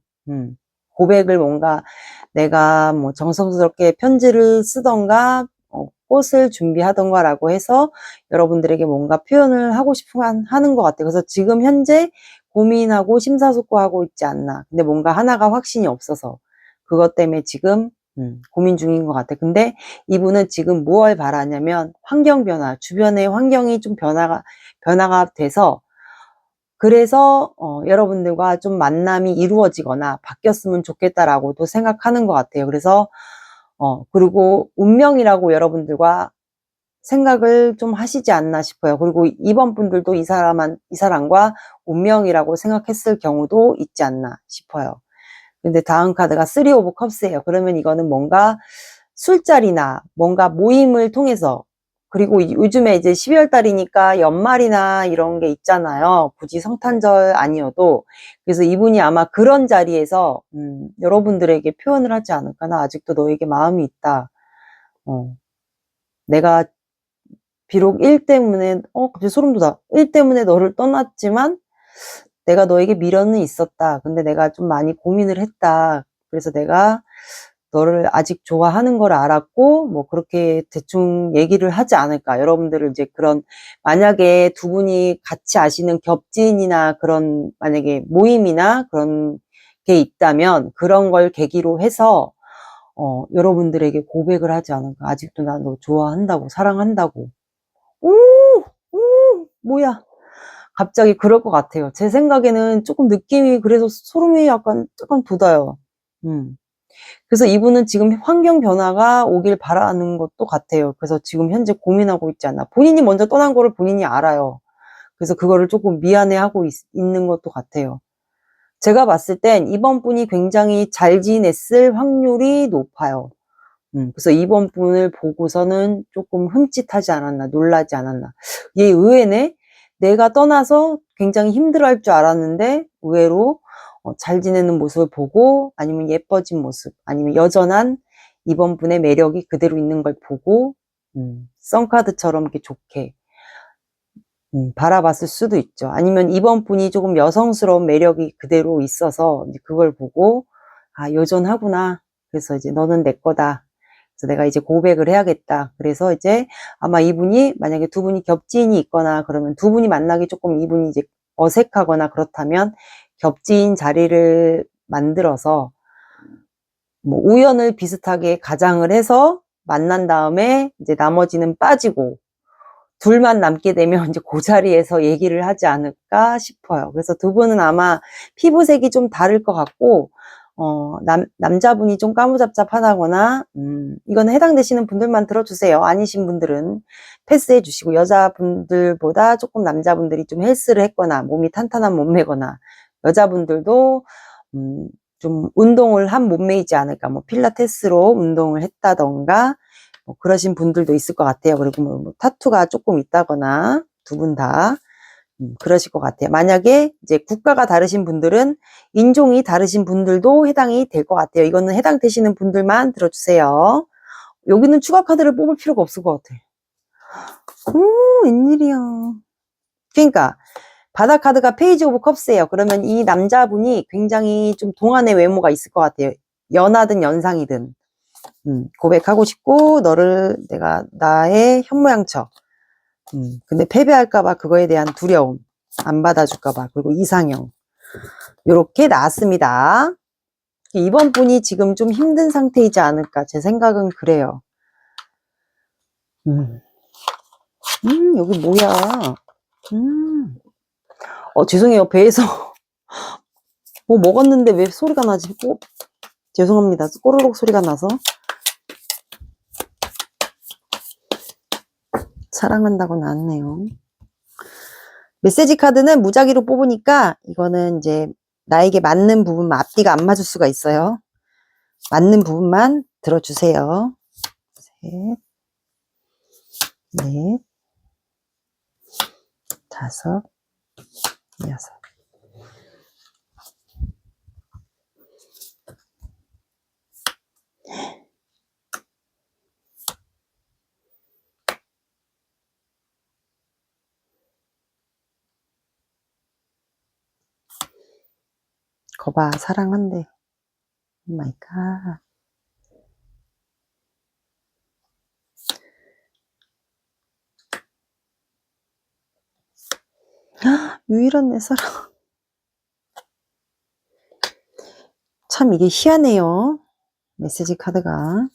고백을 뭔가 내가 뭐 정성스럽게 편지를 쓰던가 꽃을 준비하던가라고 해서 여러분들에게 뭔가 표현을 하고 싶어 하는 것 같아요. 그래서 지금 현재 고민하고 심사숙고하고 있지 않나. 근데 뭔가 하나가 확신이 없어서 그것 때문에 지금 고민 중인 것 같아요. 근데 이분은 지금 무엇을 바라냐면 환경 변화, 주변의 환경이 좀 변화가 돼서 그래서 여러분들과 좀 만남이 이루어지거나 바뀌었으면 좋겠다라고도 생각하는 것 같아요. 그래서 그리고 운명이라고 여러분들과 생각을 좀 하시지 않나 싶어요. 그리고 이번 분들도 이 사람과 운명이라고 생각했을 경우도 있지 않나 싶어요. 근데 다음 카드가 3 오브 컵스예요. 그러면 이거는 뭔가 술자리나 뭔가 모임을 통해서, 그리고 요즘에 이제 12월 달이니까 연말이나 이런 게 있잖아요. 굳이 성탄절 아니어도. 그래서 이분이 아마 그런 자리에서 여러분들에게 표현을 하지 않을까. 나 아직도 너에게 마음이 있다. 내가 비록 일 때문에 갑자기 소름 돋아. 일 때문에 너를 떠났지만 내가 너에게 미련은 있었다. 근데 내가 좀 많이 고민을 했다. 그래서 내가 너를 아직 좋아하는 걸 알았고, 뭐, 그렇게 대충 얘기를 하지 않을까. 여러분들을 이제 그런, 만약에 두 분이 같이 아시는 겹지인이나 그런, 만약에 모임이나 그런 게 있다면, 그런 걸 계기로 해서, 여러분들에게 고백을 하지 않을까. 아직도 나 너 좋아한다고, 사랑한다고. 오! 뭐야. 갑자기 그럴 것 같아요. 제 생각에는 조금 느낌이, 그래서 소름이 약간 돋아요. 그래서 이분은 지금 환경 변화가 오길 바라는 것도 같아요. 그래서 지금 현재 고민하고 있지 않나. 본인이 먼저 떠난 거를 본인이 알아요. 그래서 그거를 조금 미안해하고 있는 것도 같아요. 제가 봤을 땐 이번 분이 굉장히 잘 지냈을 확률이 높아요. 그래서 이번 분을 보고서는 조금 흠칫하지 않았나, 놀라지 않았나. 얘 의외네? 내가 떠나서 굉장히 힘들어할 줄 알았는데 의외로 잘 지내는 모습을 보고, 아니면 예뻐진 모습, 아니면 여전한 이번 분의 매력이 그대로 있는 걸 보고 썬카드처럼 이렇게 좋게 바라봤을 수도 있죠. 아니면 이번 분이 조금 여성스러운 매력이 그대로 있어서 이제 그걸 보고, 아, 여전하구나. 그래서 이제 너는 내 거다. 그래서 내가 이제 고백을 해야겠다. 그래서 이제 아마 이분이, 만약에 두 분이 겹지인이 있거나 그러면 두 분이 만나기 조금 이분이 이제 어색하거나 그렇다면 겹지인 자리를 만들어서 뭐 우연을 비슷하게 가장을 해서 만난 다음에 이제 나머지는 빠지고 둘만 남게 되면 이제 그 자리에서 얘기를 하지 않을까 싶어요. 그래서 두 분은 아마 피부색이 좀 다를 것 같고, 남자분이 좀 까무잡잡하다거나, 이거는 해당되시는 분들만 들어주세요. 아니신 분들은 패스해 주시고, 여자분들보다 조금 남자분들이 좀 헬스를 했거나, 몸이 탄탄한 몸매거나, 여자분들도, 좀 운동을 한 몸매이지 않을까. 뭐, 필라테스로 운동을 했다던가, 뭐 그러신 분들도 있을 것 같아요. 그리고 뭐 타투가 조금 있다거나 두 분 다 그러실 것 같아요. 만약에 이제 국가가 다르신 분들은 인종이 다르신 분들도 해당이 될 것 같아요. 이거는 해당되시는 분들만 들어주세요. 여기는 추가 카드를 뽑을 필요가 없을 것 같아. 웬일이야. 그러니까 바다 카드가 페이지 오브 컵스예요. 그러면 이 남자분이 굉장히 좀 동안의 외모가 있을 것 같아요. 연하든 연상이든. 고백하고 싶고, 너를 내가 나의 현모양처. 근데 패배할까봐 그거에 대한 두려움. 안 받아줄까봐. 그리고 이상형. 요렇게 나왔습니다. 이번 분이 지금 좀 힘든 상태이지 않을까. 제 생각은 그래요. 여기 뭐야. 죄송해요. 배에서 뭐 먹었는데 왜 소리가 나지? 죄송합니다. 꼬르륵 소리가 나서. 사랑한다고 나왔네요. 메시지 카드는 무작위로 뽑으니까 이거는 이제 나에게 맞는 부분만, 앞뒤가 안 맞을 수가 있어요. 맞는 부분만 들어주세요. 셋, 넷, 다섯, 여섯. 거봐, 사랑한대. 오 마이 갓. 유일한 내 사랑. 참 이게 희한해요. 메시지 카드가.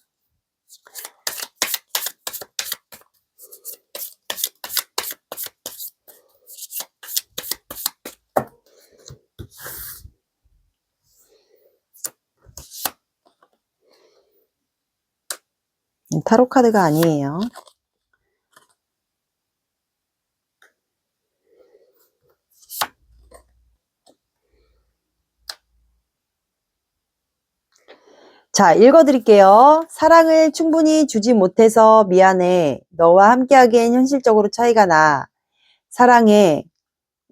타로 카드가 아니에요. 자, 읽어드릴게요. 사랑을 충분히 주지 못해서 미안해. 너와 함께하기엔 현실적으로 차이가 나. 사랑해.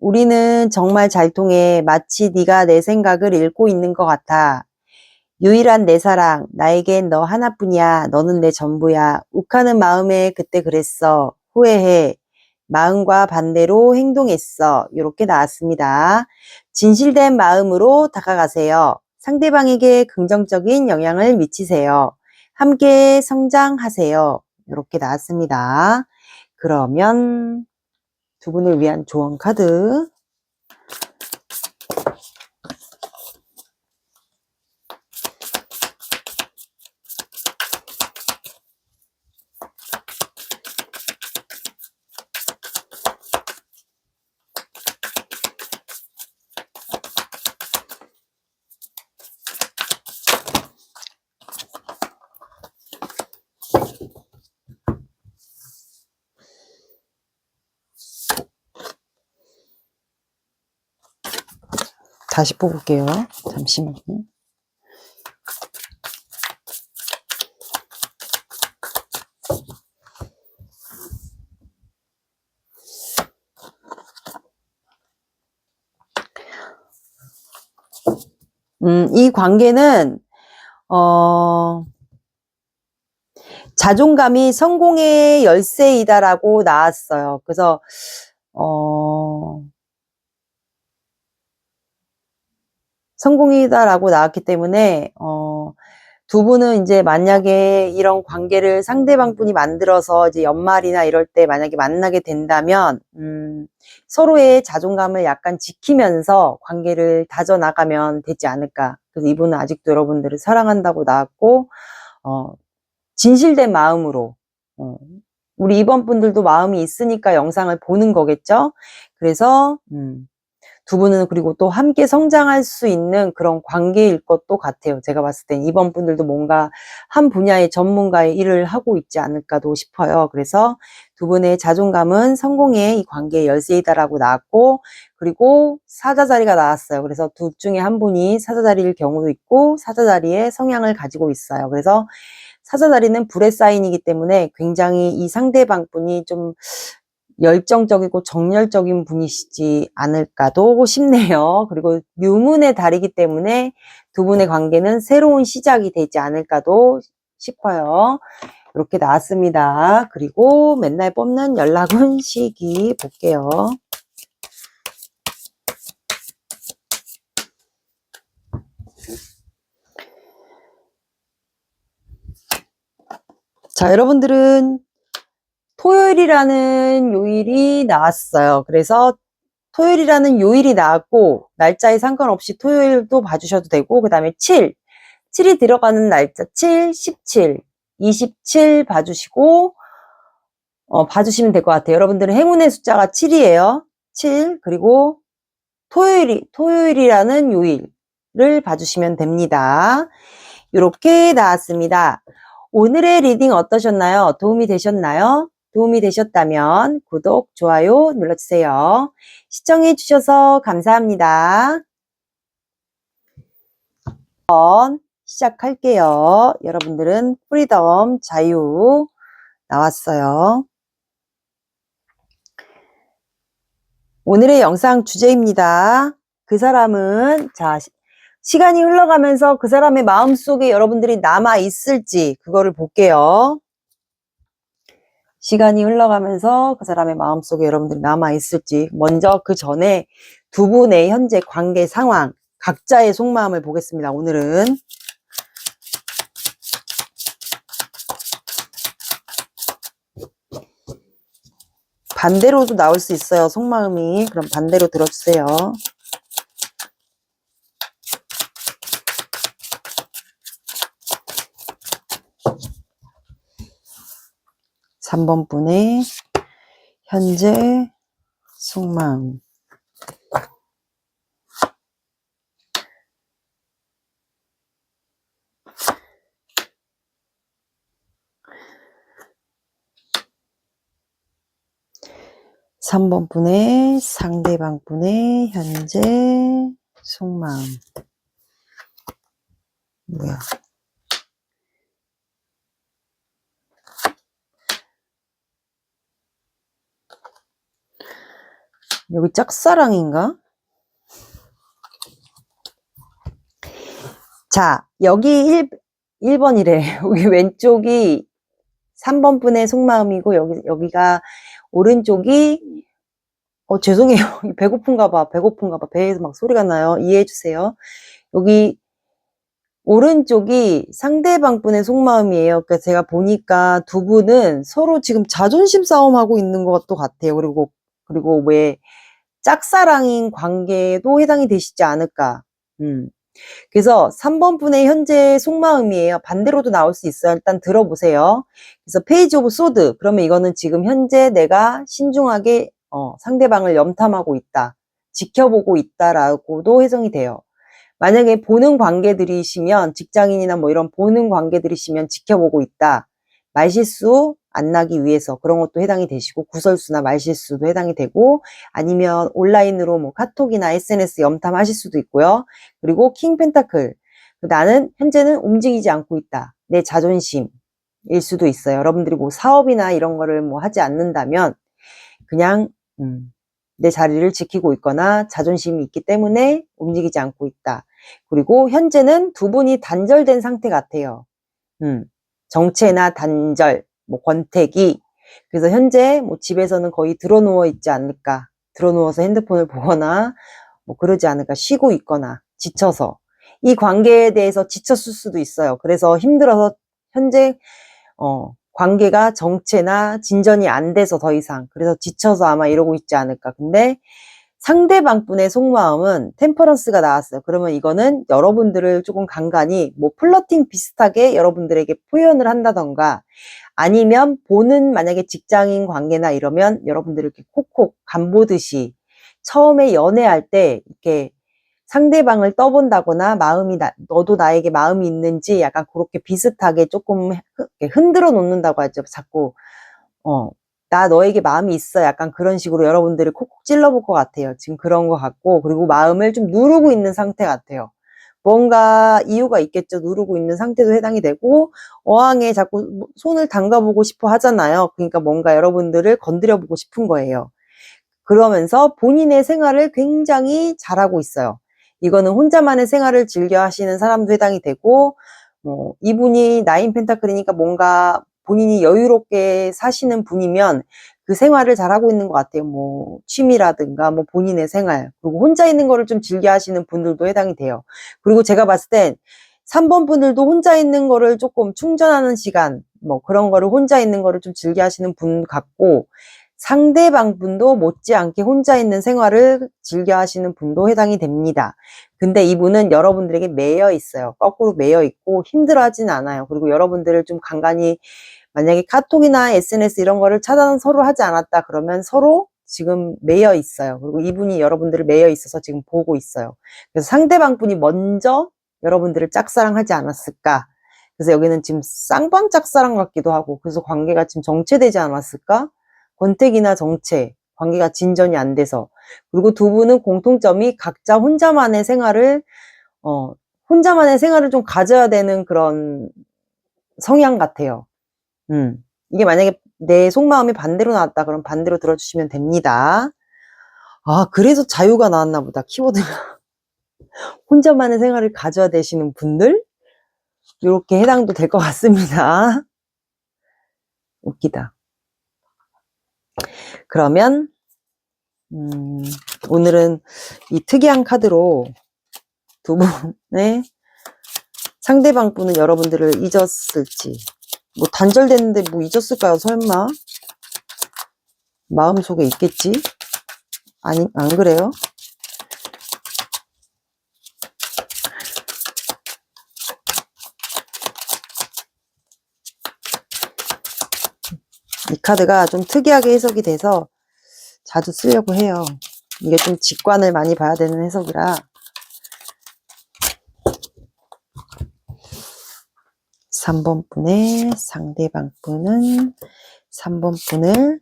우리는 정말 잘 통해. 마치 네가 내 생각을 읽고 있는 것 같아. 유일한 내 사랑. 나에겐 너 하나뿐이야. 너는 내 전부야. 욱하는 마음에 그때 그랬어. 후회해. 마음과 반대로 행동했어. 이렇게 나왔습니다. 진실된 마음으로 다가가세요. 상대방에게 긍정적인 영향을 미치세요. 함께 성장하세요. 이렇게 나왔습니다. 그러면 두 분을 위한 조언 카드. 다시 뽑을게요. 잠시만요. 이 관계는 자존감이 성공의 열쇠이다라고 나왔어요. 그래서 성공이다라고 나왔기 때문에 두 분은 이제 만약에 이런 관계를 상대방 분이 만들어서 이제 연말이나 이럴 때 만약에 만나게 된다면 서로의 자존감을 약간 지키면서 관계를 다져나가면 되지 않을까. 그래서 이분은 아직도 여러분들을 사랑한다고 나왔고 진실된 마음으로 우리 이번 분들도 마음이 있으니까 영상을 보는 거겠죠. 그래서 두 분은 그리고 또 함께 성장할 수 있는 그런 관계일 것도 같아요. 제가 봤을 땐 이번 분들도 뭔가 한 분야의 전문가의 일을 하고 있지 않을까도 싶어요. 그래서 두 분의 자존감은 성공의 이 관계의 열쇠이다라고 나왔고, 그리고 사자 자리가 나왔어요. 그래서 둘 중에 한 분이 사자 자리일 경우도 있고 사자 자리의 성향을 가지고 있어요. 그래서 사자 자리는 불의 사인이기 때문에 굉장히 이 상대방 분이 좀 열정적이고 정열적인 분이시지 않을까도 싶네요. 그리고 유문의 달이기 때문에 두 분의 관계는 새로운 시작이 되지 않을까도 싶어요. 이렇게 나왔습니다. 그리고 맨날 뽑는 연락운 시기 볼게요. 자, 여러분들은 토요일이라는 요일이 나왔어요. 그래서 토요일이라는 요일이 나왔고 날짜에 상관없이 토요일도 봐주셔도 되고, 그 다음에 7이 들어가는 날짜 7, 17, 27 봐주시고 봐주시면 될 것 같아요. 여러분들은 행운의 숫자가 7이에요. 7, 그리고 토요일이라는 요일을 봐주시면 됩니다. 이렇게 나왔습니다. 오늘의 리딩 어떠셨나요? 도움이 되셨나요? 도움이 되셨다면 구독, 좋아요 눌러주세요. 시청해주셔서 감사합니다. 시작할게요. 여러분들은 프리덤, 자유 나왔어요. 오늘의 영상 주제입니다. 그 사람은, 자, 시간이 흘러가면서 그 사람의 마음속에 여러분들이 남아있을지 그거를 볼게요. 시간이 흘러가면서 그 사람의 마음속에 여러분들이 남아있을지, 먼저 그 전에 두 분의 현재 관계 상황, 각자의 속마음을 보겠습니다. 오늘은 반대로도 나올 수 있어요. 속마음이. 그럼 반대로 들어주세요. 3번 분의 현재 속마음. 3번 분의 상대방 분의 현재 속마음. 뭐야? 여기 짝사랑인가? 자, 여기 1번이래. 여기 왼쪽이 3번 분의 속마음이고, 여기가 오른쪽이, 죄송해요. 배고픈가 봐. 배에서 막 소리가 나요. 이해해주세요. 여기 오른쪽이 상대방 분의 속마음이에요. 그러니까 제가 보니까 두 분은 서로 지금 자존심 싸움하고 있는 것도 같아요. 그리고 왜 짝사랑인 관계도 해당이 되시지 않을까. 그래서 3번 분의 현재 속마음이에요. 반대로도 나올 수 있어요. 일단 들어보세요. 그래서 페이지 오브 소드. 그러면 이거는 지금 현재 내가 신중하게 상대방을 염탐하고 있다. 지켜보고 있다라고도 해석이 돼요. 만약에 보는 관계들이시면 직장인이나 뭐 이런 보는 관계들이시면 지켜보고 있다. 말실수 안 나기 위해서 그런 것도 해당이 되시고 구설수나 말실수도 해당이 되고 아니면 온라인으로 뭐 카톡이나 SNS 염탐하실 수도 있고요. 그리고 킹 펜타클. 나는 현재는 움직이지 않고 있다. 내 자존심일 수도 있어요. 여러분들이 뭐 사업이나 이런 거를 뭐 하지 않는다면 그냥 내 자리를 지키고 있거나 자존심이 있기 때문에 움직이지 않고 있다. 그리고 현재는 두 분이 단절된 상태 같아요. 정체나 단절, 뭐 권태기. 그래서 현재 뭐 집에서는 거의 드러누워 있지 않을까. 드러누워서 핸드폰을 보거나 뭐 그러지 않을까. 쉬고 있거나 지쳐서. 이 관계에 대해서 지쳤을 수도 있어요. 그래서 힘들어서 현재 관계가 정체나 진전이 안 돼서 더 이상. 그래서 지쳐서 아마 이러고 있지 않을까. 근데 상대방 분의 속마음은 템퍼런스가 나왔어요. 그러면 이거는 여러분들을 조금 간간히 뭐 플러팅 비슷하게 여러분들에게 표현을 한다던가 아니면 보는 만약에 직장인 관계나 이러면 여러분들을 이렇게 콕콕 간보듯이 처음에 연애할 때 이렇게 상대방을 떠본다거나 너도 나에게 마음이 있는지 약간 그렇게 비슷하게 조금 흔들어 놓는다고 하죠. 자꾸 나 너에게 마음이 있어. 약간 그런 식으로 여러분들이 콕콕 찔러볼 것 같아요. 지금 그런 것 같고 그리고 마음을 좀 누르고 있는 상태 같아요. 뭔가 이유가 있겠죠. 누르고 있는 상태도 해당이 되고 어항에 자꾸 손을 담가보고 싶어 하잖아요. 그러니까 뭔가 여러분들을 건드려보고 싶은 거예요. 그러면서 본인의 생활을 굉장히 잘하고 있어요. 이거는 혼자만의 생활을 즐겨 하시는 사람도 해당이 되고 이분이 나인 펜타클이니까 뭔가 본인이 여유롭게 사시는 분이면 그 생활을 잘하고 있는 것 같아요. 뭐 취미라든가 뭐 본인의 생활 그리고 혼자 있는 거를 좀 즐겨 하시는 분들도 해당이 돼요. 그리고 제가 봤을 땐 3번 분들도 혼자 있는 거를 조금 충전하는 시간 뭐 그런 거를 혼자 있는 거를 좀 즐겨 하시는 분 같고 상대방 분도 못지않게 혼자 있는 생활을 즐겨 하시는 분도 해당이 됩니다. 근데 이분은 여러분들에게 매여 있어요. 거꾸로 매여 있고 힘들어 하진 않아요. 그리고 여러분들을 좀 간간히 만약에 카톡이나 SNS 이런 거를 차단 서로 하지 않았다 그러면 서로 지금 매여 있어요. 그리고 이분이 여러분들을 매여 있어서 지금 보고 있어요. 그래서 상대방 분이 먼저 여러분들을 짝사랑하지 않았을까? 그래서 여기는 지금 쌍방 짝사랑 같기도 하고 그래서 관계가 지금 정체되지 않았을까? 권태기나 정체, 관계가 진전이 안 돼서 그리고 두 분은 공통점이 각자 혼자만의 생활을 좀 가져야 되는 그런 성향 같아요. 이게 만약에 내 속마음이 반대로 나왔다 그럼 반대로 들어주시면 됩니다. 아 그래서 자유가 나왔나 보다. 키워드가 혼자만의 생활을 가져야 되시는 분들 이렇게 해당도 될 것 같습니다. 웃기다. 그러면 오늘은 이 특이한 카드로 두 분의 상대방 분은 여러분들을 잊었을지 뭐 단절됐는데 뭐 잊었을까요? 설마 마음속에 있겠지? 아니 안 그래요? 이 카드가 좀 특이하게 해석이 돼서 자주 쓰려고 해요. 이게 좀 직관을 많이 봐야 되는 해석이라 3번 분의 상대방 분은 3번 분을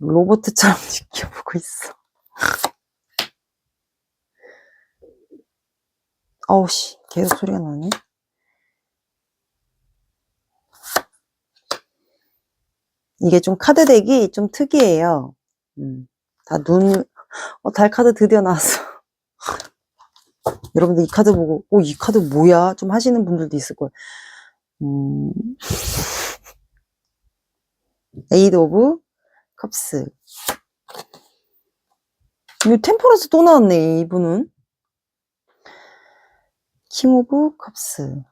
로봇처럼 지켜보고 있어. 어우씨, 계속 소리가 나네. 이게 좀 카드 덱이 좀 특이해요. 다 달 카드 드디어 나왔어. 여러분들 이 카드 보고, 이 카드 뭐야? 좀 하시는 분들도 있을 거예요. 에이드 오브 컵스. 이거 템퍼런스 또 나왔네, 이분은. 킹 오브 컵스.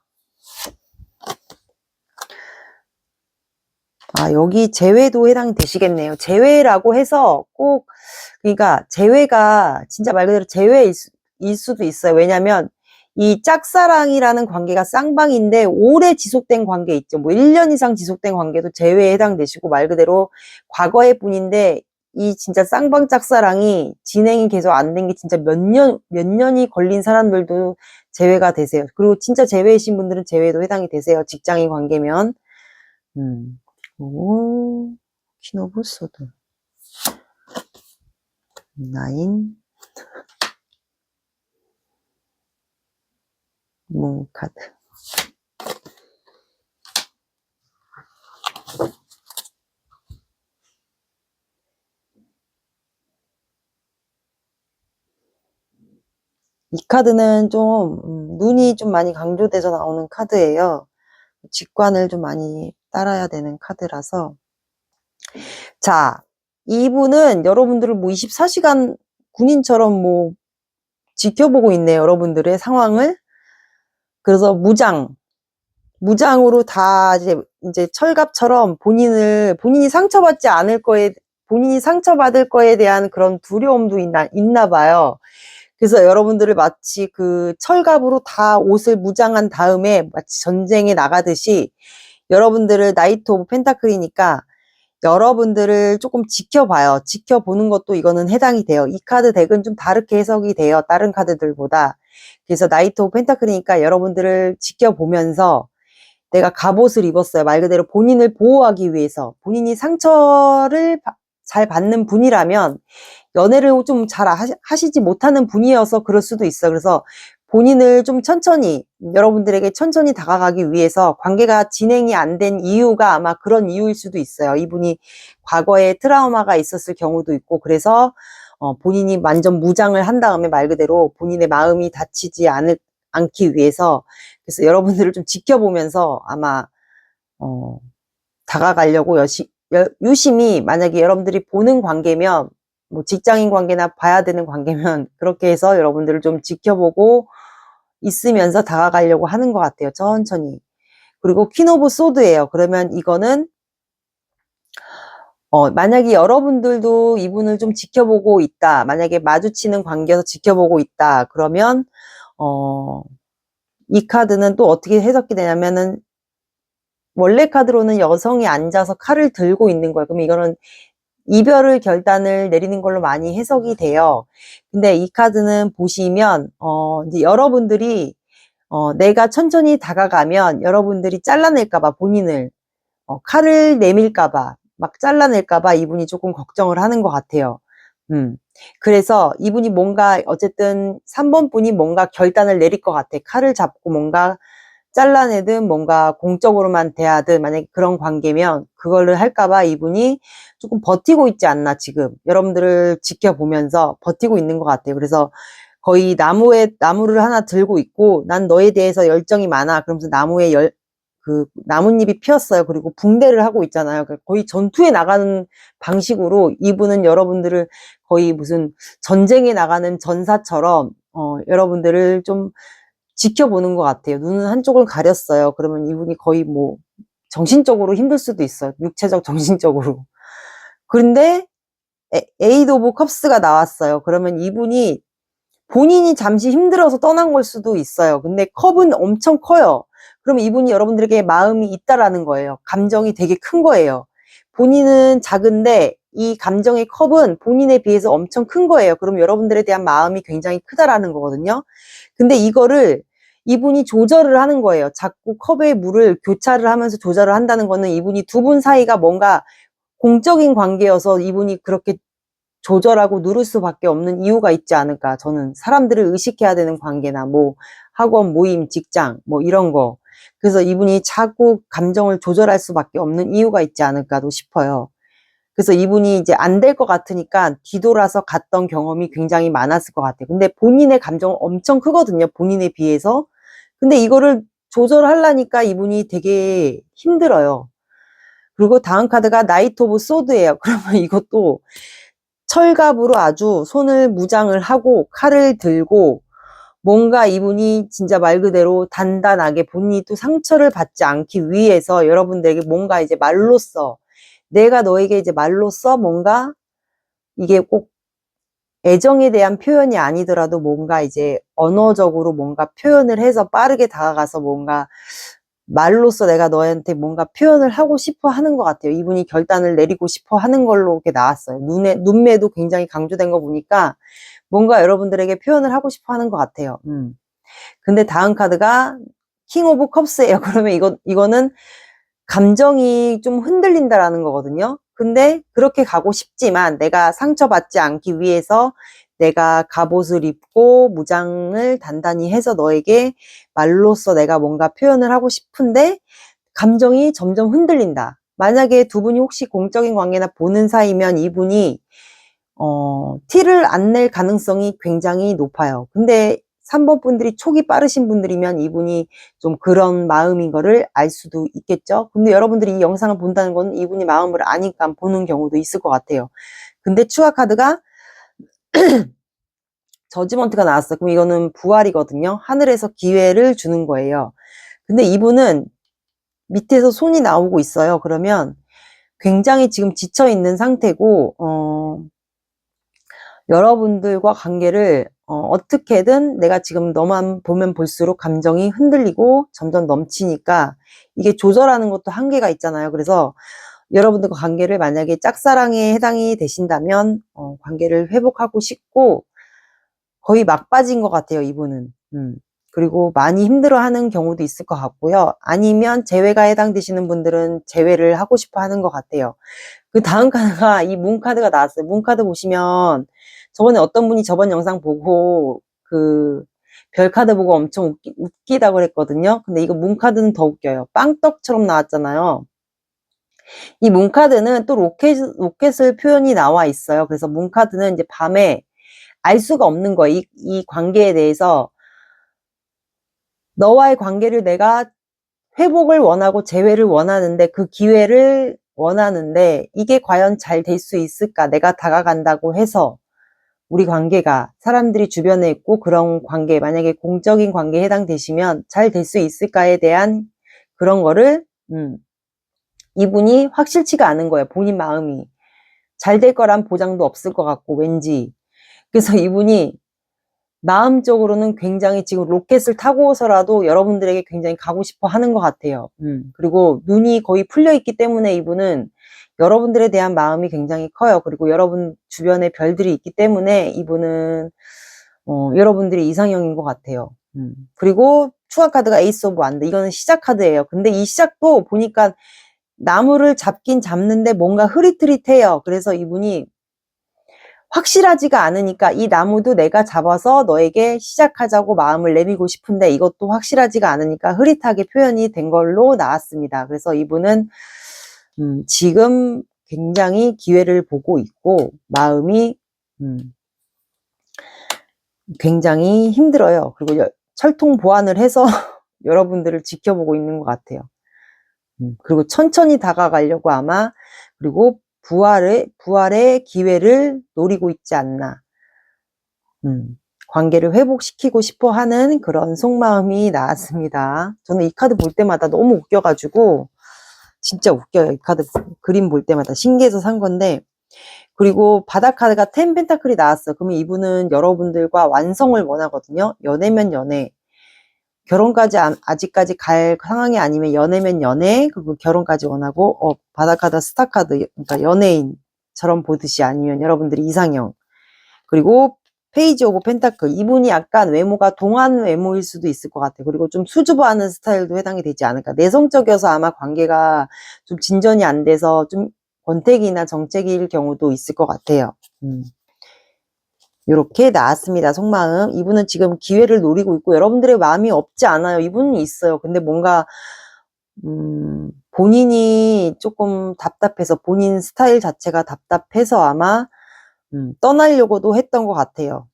아, 여기 재회도 해당이 되시겠네요. 재회라고 해서 꼭, 그러니까 재회가 진짜 말 그대로 재회일 수도 있어요. 왜냐면 이 짝사랑이라는 관계가 쌍방인데 오래 지속된 관계 있죠. 뭐 1년 이상 지속된 관계도 재회에 해당되시고 말 그대로 과거의 분인데 이 진짜 쌍방 짝사랑이 진행이 계속 안 된 게 진짜 몇 년이 걸린 사람들도 재회가 되세요. 그리고 진짜 재회이신 분들은 재회도 해당이 되세요. 직장인 관계면. 오, 퀸 오브 소드. 9. 문 카드. 이 카드는 좀 눈이 좀 많이 강조돼서 나오는 카드예요. 직관을 좀 많이 따라야 되는 카드라서. 자, 이분은 여러분들을 뭐 24시간 군인처럼 뭐 지켜보고 있네요. 여러분들의 상황을. 그래서 무장으로 다 이제 철갑처럼 본인이 상처받지 않을 거에, 본인이 상처받을 거에 대한 그런 두려움도 있나 봐요. 그래서 여러분들을 마치 그 철갑으로 다 옷을 무장한 다음에 마치 전쟁에 나가듯이 여러분들을 나이트 오브 펜타클이니까 여러분들을 조금 지켜봐요. 지켜보는 것도 이거는 해당이 돼요. 이 카드 덱은 좀 다르게 해석이 돼요. 다른 카드들보다. 그래서 나이트 오브 펜타클이니까 여러분들을 지켜보면서 내가 갑옷을 입었어요. 말 그대로 본인을 보호하기 위해서. 본인이 상처를 잘 받는 분이라면 연애를 좀 잘 하시지 못하는 분이어서 그럴 수도 있어. 그래서 본인을 좀 천천히, 여러분들에게 천천히 다가가기 위해서 관계가 진행이 안 된 이유가 아마 그런 이유일 수도 있어요. 이분이 과거에 트라우마가 있었을 경우도 있고, 그래서 본인이 완전 무장을 한 다음에 말 그대로 본인의 마음이 다치지 않기 위해서, 그래서 여러분들을 좀 지켜보면서 아마 다가가려고 유심히, 만약에 여러분들이 보는 관계면, 뭐 직장인 관계나 봐야 되는 관계면 그렇게 해서 여러분들을 좀 지켜보고 있으면서 다가가려고 하는 것 같아요. 천천히. 그리고 퀸 오브 소드예요. 그러면 이거는 만약에 여러분들도 이분을 좀 지켜보고 있다. 만약에 마주치는 관계에서 지켜보고 있다. 그러면 이 카드는 또 어떻게 해석이 되냐면은 원래 카드로는 여성이 앉아서 칼을 들고 있는 거예요. 그럼 이거는 이별을 결단을 내리는 걸로 많이 해석이 돼요. 근데 이 카드는 보시면 이제 여러분들이 내가 천천히 다가가면 여러분들이 잘라낼까봐 본인을 칼을 내밀까봐 막 잘라낼까봐 이분이 조금 걱정을 하는 것 같아요. 그래서 이분이 뭔가 어쨌든 3번 분이 뭔가 결단을 내릴 것 같아. 칼을 잡고 뭔가 잘라내든 뭔가 공적으로만 대하든 만약에 그런 관계면 그거를 할까봐 이분이 조금 버티고 있지 않나 지금 여러분들을 지켜보면서 버티고 있는 것 같아요. 그래서 거의 나무를 하나 들고 있고 난 너에 대해서 열정이 많아. 그러면서 나무에 그 나뭇잎이 피었어요. 그리고 붕대를 하고 있잖아요. 거의 전투에 나가는 방식으로 이분은 여러분들을 거의 무슨 전쟁에 나가는 전사처럼 여러분들을 좀 지켜보는 것 같아요. 눈은 한쪽을 가렸어요. 그러면 이분이 거의 뭐 정신적으로 힘들 수도 있어요. 육체적, 정신적으로. 그런데 에이드 오브 컵스가 나왔어요. 그러면 이분이 본인이 잠시 힘들어서 떠난 걸 수도 있어요. 근데 컵은 엄청 커요. 그럼 이분이 여러분들에게 마음이 있다라는 거예요. 감정이 되게 큰 거예요. 본인은 작은데 이 감정의 컵은 본인에 비해서 엄청 큰 거예요. 그럼 여러분들에 대한 마음이 굉장히 크다라는 거거든요. 근데 이거를 이분이 조절을 하는 거예요. 자꾸 컵의 물을 교차를 하면서 조절을 한다는 거는 이분이 두 분 사이가 뭔가 공적인 관계여서 이분이 그렇게 조절하고 누를 수밖에 없는 이유가 있지 않을까. 저는 사람들을 의식해야 되는 관계나 뭐 학원, 모임, 직장 뭐 이런 거. 그래서 이분이 자꾸 감정을 조절할 수밖에 없는 이유가 있지 않을까도 싶어요. 그래서 이분이 이제 안 될 것 같으니까 뒤돌아서 갔던 경험이 굉장히 많았을 것 같아요. 근데 본인의 감정은 엄청 크거든요. 본인에 비해서. 근데 이거를 조절하려니까 이분이 되게 힘들어요. 그리고 다음 카드가 나이트 오브 소드예요. 그러면 이것도 철갑으로 아주 손을 무장을 하고 칼을 들고 뭔가 이분이 진짜 말 그대로 단단하게 본인이 또 상처를 받지 않기 위해서 여러분들에게 뭔가 이제 말로써 내가 너에게 이제 말로써 뭔가 이게 꼭 애정에 대한 표현이 아니더라도 뭔가 이제 언어적으로 뭔가 표현을 해서 빠르게 다가가서 뭔가 말로써 내가 너한테 뭔가 표현을 하고 싶어 하는 것 같아요. 이분이 결단을 내리고 싶어 하는 걸로 이렇게 나왔어요. 눈매도 굉장히 강조된 거 보니까 뭔가 여러분들에게 표현을 하고 싶어 하는 것 같아요. 근데 다음 카드가 킹 오브 컵스예요. 그러면 이거는 감정이 좀 흔들린다라는 거거든요. 근데 그렇게 가고 싶지만 내가 상처받지 않기 위해서 내가 갑옷을 입고 무장을 단단히 해서 너에게 말로써 내가 뭔가 표현을 하고 싶은데 감정이 점점 흔들린다. 만약에 두 분이 혹시 공적인 관계나 보는 사이면 이분이 티를 안 낼 가능성이 굉장히 높아요. 근데 3번 분들이 촉이 빠르신 분들이면 이분이 좀 그런 마음인 거를 알 수도 있겠죠. 근데 여러분들이 이 영상을 본다는 건 이분이 마음을 아니까 보는 경우도 있을 것 같아요. 근데 추가 카드가 저지먼트가 나왔어요. 그럼 이거는 부활이거든요. 하늘에서 기회를 주는 거예요. 근데 이분은 밑에서 손이 나오고 있어요. 그러면 굉장히 지금 지쳐있는 상태고 여러분들과 관계를 어떻게든 내가 지금 너만 보면 볼수록 감정이 흔들리고 점점 넘치니까 이게 조절하는 것도 한계가 있잖아요. 그래서 여러분들과 관계를 만약에 짝사랑에 해당이 되신다면 관계를 회복하고 싶고 거의 막바지인 것 같아요. 이분은. 그리고 많이 힘들어하는 경우도 있을 것 같고요. 아니면 재회가 해당되시는 분들은 재회를 하고 싶어 하는 것 같아요. 그 다음 카드가 이 문카드가 나왔어요. 문카드 보시면 저번에 어떤 분이 저번 영상 보고 그 별카드 보고 엄청 웃기다고 그랬거든요. 근데 이거 문카드는 더 웃겨요. 빵떡처럼 나왔잖아요. 이 문카드는 또 로켓을 표현이 나와 있어요. 그래서 문카드는 이제 밤에 알 수가 없는 거예요. 이 관계에 대해서 너와의 관계를 내가 회복을 원하고 재회를 원하는데 그 기회를 원하는데 이게 과연 잘 될 수 있을까? 내가 다가간다고 해서 우리 관계가 사람들이 주변에 있고 그런 관계 만약에 공적인 관계에 해당되시면 잘 될 수 있을까에 대한 그런 거를 이분이 확실치가 않은 거예요. 본인 마음이 잘 될 거란 보장도 없을 것 같고 왠지 그래서 이분이 마음적으로는 굉장히 지금 로켓을 타고서라도 여러분들에게 굉장히 가고 싶어 하는 것 같아요. 그리고 눈이 거의 풀려 있기 때문에 이분은 여러분들에 대한 마음이 굉장히 커요. 그리고 여러분 주변에 별들이 있기 때문에 이분은 여러분들이 이상형인 것 같아요. 그리고 추가 카드가 에이스 오브 완드. 이거는 시작 카드예요. 근데 이 시작도 보니까 나무를 잡긴 잡는데 뭔가 흐릿흐릿해요. 그래서 이분이 확실하지가 않으니까 이 나무도 내가 잡아서 너에게 시작하자고 마음을 내밀고 싶은데 이것도 확실하지가 않으니까 흐릿하게 표현이 된 걸로 나왔습니다. 그래서 이분은 지금 굉장히 기회를 보고 있고 마음이 굉장히 힘들어요. 그리고 철통 보완을 해서 여러분들을 지켜보고 있는 것 같아요. 그리고 천천히 다가가려고 아마 그리고 부활의 기회를 노리고 있지 않나. 관계를 회복시키고 싶어 하는 그런 속마음이 나왔습니다. 저는 이 카드 볼 때마다 너무 웃겨가지고 진짜 웃겨요. 이 카드 그림 볼 때마다 신기해서 산 건데 그리고 바닥 카드가 10 펜타클이 나왔어요. 그러면 이분은 여러분들과 완성을 원하거든요. 연애면 연애. 결혼까지 아직까지 갈 상황이 아니면 연애면 연애, 그리고 결혼까지 원하고, 바닷가다 스타카드, 그러니까 연예인처럼 보듯이 아니면 여러분들이 이상형. 그리고 페이지 오브 펜타클. 이분이 약간 외모가 동안 외모일 수도 있을 것 같아요. 그리고 좀 수줍어하는 스타일도 해당이 되지 않을까. 내성적이어서 아마 관계가 좀 진전이 안 돼서 좀 권태기나 정체기일 경우도 있을 것 같아요. 이렇게 나왔습니다. 속마음. 이분은 지금 기회를 노리고 있고 여러분들의 마음이 없지 않아요. 이분은 있어요. 근데 뭔가 본인이 조금 답답해서 본인 스타일 자체가 답답해서 아마 떠나려고도 했던 것 같아요.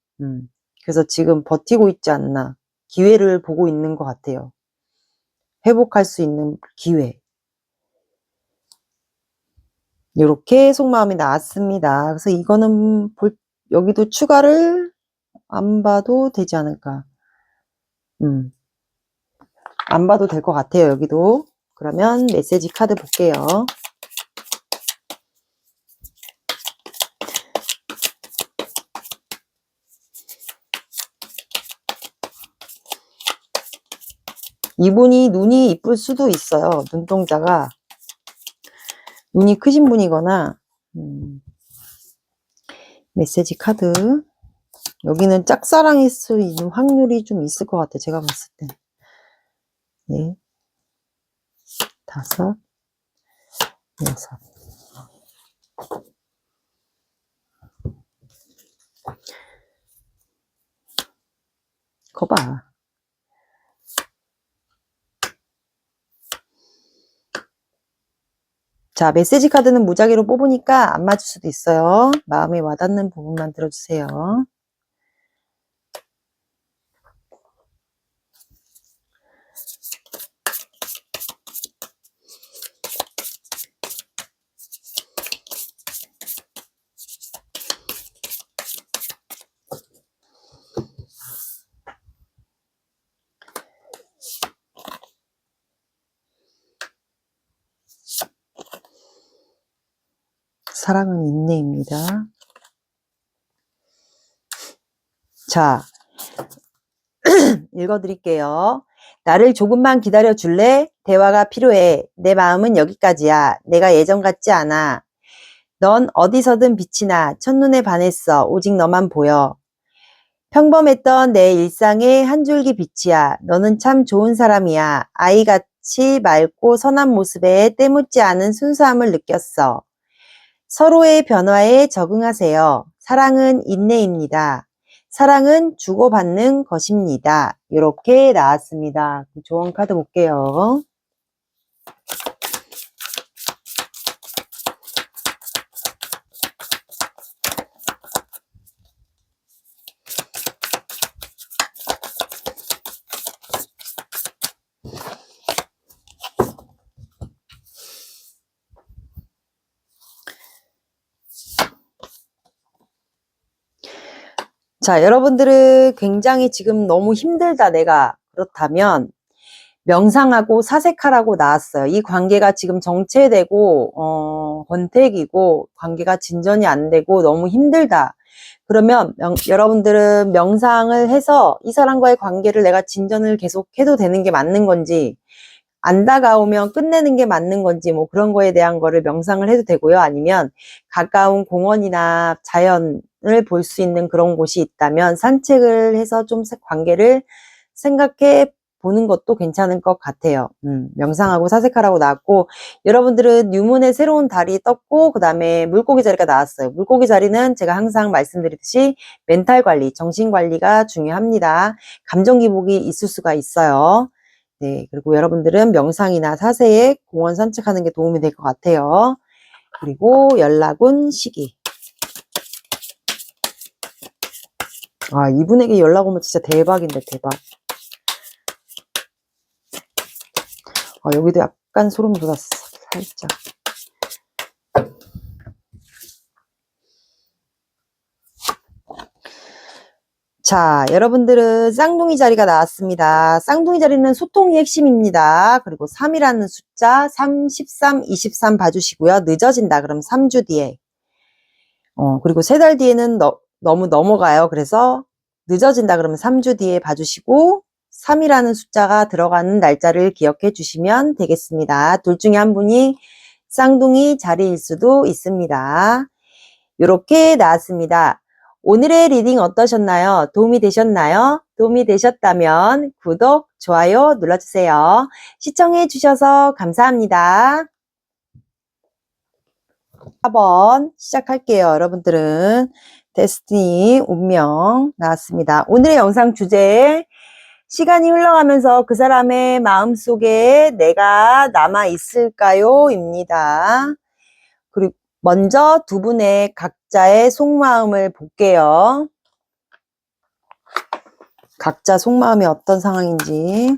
그래서 지금 버티고 있지 않나. 기회를 보고 있는 것 같아요. 회복할 수 있는 기회. 이렇게 속마음이 나왔습니다. 그래서 이거는 여기도 추가를 안 봐도 되지 않을까. 안 봐도 될 것 같아요. 여기도. 그러면 메시지 카드 볼게요. 이분이 눈이 이쁠 수도 있어요. 눈동자가. 눈이 크신 분이거나 메시지 카드. 여기는 짝사랑일 수 있는 확률이 좀 있을 것 같아요. 제가 봤을 때. 네. 5, 6. 거봐. 자, 메시지 카드는 무작위로 뽑으니까 안 맞을 수도 있어요. 마음에 와닿는 부분만 들어주세요. 사랑은 인내입니다. 자, 읽어드릴게요. 나를 조금만 기다려 줄래? 대화가 필요해. 내 마음은 여기까지야. 내가 예전 같지 않아. 넌 어디서든 빛이 나. 첫눈에 반했어. 오직 너만 보여. 평범했던 내 일상의 한 줄기 빛이야. 너는 참 좋은 사람이야. 아이같이 맑고 선한 모습에 때묻지 않은 순수함을 느꼈어. 서로의 변화에 적응하세요. 사랑은 인내입니다. 사랑은 주고받는 것입니다. 이렇게 나왔습니다. 조언 카드 볼게요. 자, 여러분들은 굉장히 지금 너무 힘들다, 내가. 그렇다면 명상하고 사색하라고 나왔어요. 이 관계가 지금 정체되고 권태기고 관계가 진전이 안 되고 너무 힘들다. 그러면 여러분들은 명상을 해서 이 사람과의 관계를 내가 진전을 계속 해도 되는 게 맞는 건지, 안 다가오면 끝내는 게 맞는 건지, 뭐 그런 거에 대한 거를 명상을 해도 되고요. 아니면 가까운 공원이나 자연을 볼 수 있는 그런 곳이 있다면 산책을 해서 좀 관계를 생각해 보는 것도 괜찮을 것 같아요. 명상하고 사색하라고 나왔고, 여러분들은 유문의 새로운 달이 떴고, 그 다음에 물고기 자리가 나왔어요. 물고기 자리는 제가 항상 말씀드리듯이 멘탈 관리, 정신 관리가 중요합니다. 감정 기복이 있을 수가 있어요. 네, 그리고 여러분들은 명상이나 사색, 공원 산책하는 게 도움이 될 것 같아요. 그리고 연락운 시기. 아, 이분에게 연락 오면 진짜 대박인데, 대박. 여기도 약간 소름 돋았어, 살짝. 자, 여러분들은 쌍둥이 자리가 나왔습니다. 쌍둥이 자리는 소통이 핵심입니다. 그리고 3이라는 숫자, 3, 13, 23 봐주시고요. 늦어진다, 그럼 3주 뒤에. 그리고 3달 뒤에는 너무 넘어가요. 그래서 늦어진다, 그러면 3주 뒤에 봐주시고, 3이라는 숫자가 들어가는 날짜를 기억해 주시면 되겠습니다. 둘 중에 한 분이 쌍둥이 자리일 수도 있습니다. 이렇게 나왔습니다. 오늘의 리딩 어떠셨나요? 도움이 되셨나요? 도움이 되셨다면 구독, 좋아요 눌러주세요. 시청해 주셔서 감사합니다. 4번 시작할게요. 여러분들은 데스티니 운명 나왔습니다. 오늘의 영상 주제 시간이 흘러가면서 그 사람의 마음속에 내가 남아 있을까요? 입니다. 그리고 먼저 두 분의 각자의 속마음을 볼게요. 각자 속마음이 어떤 상황인지.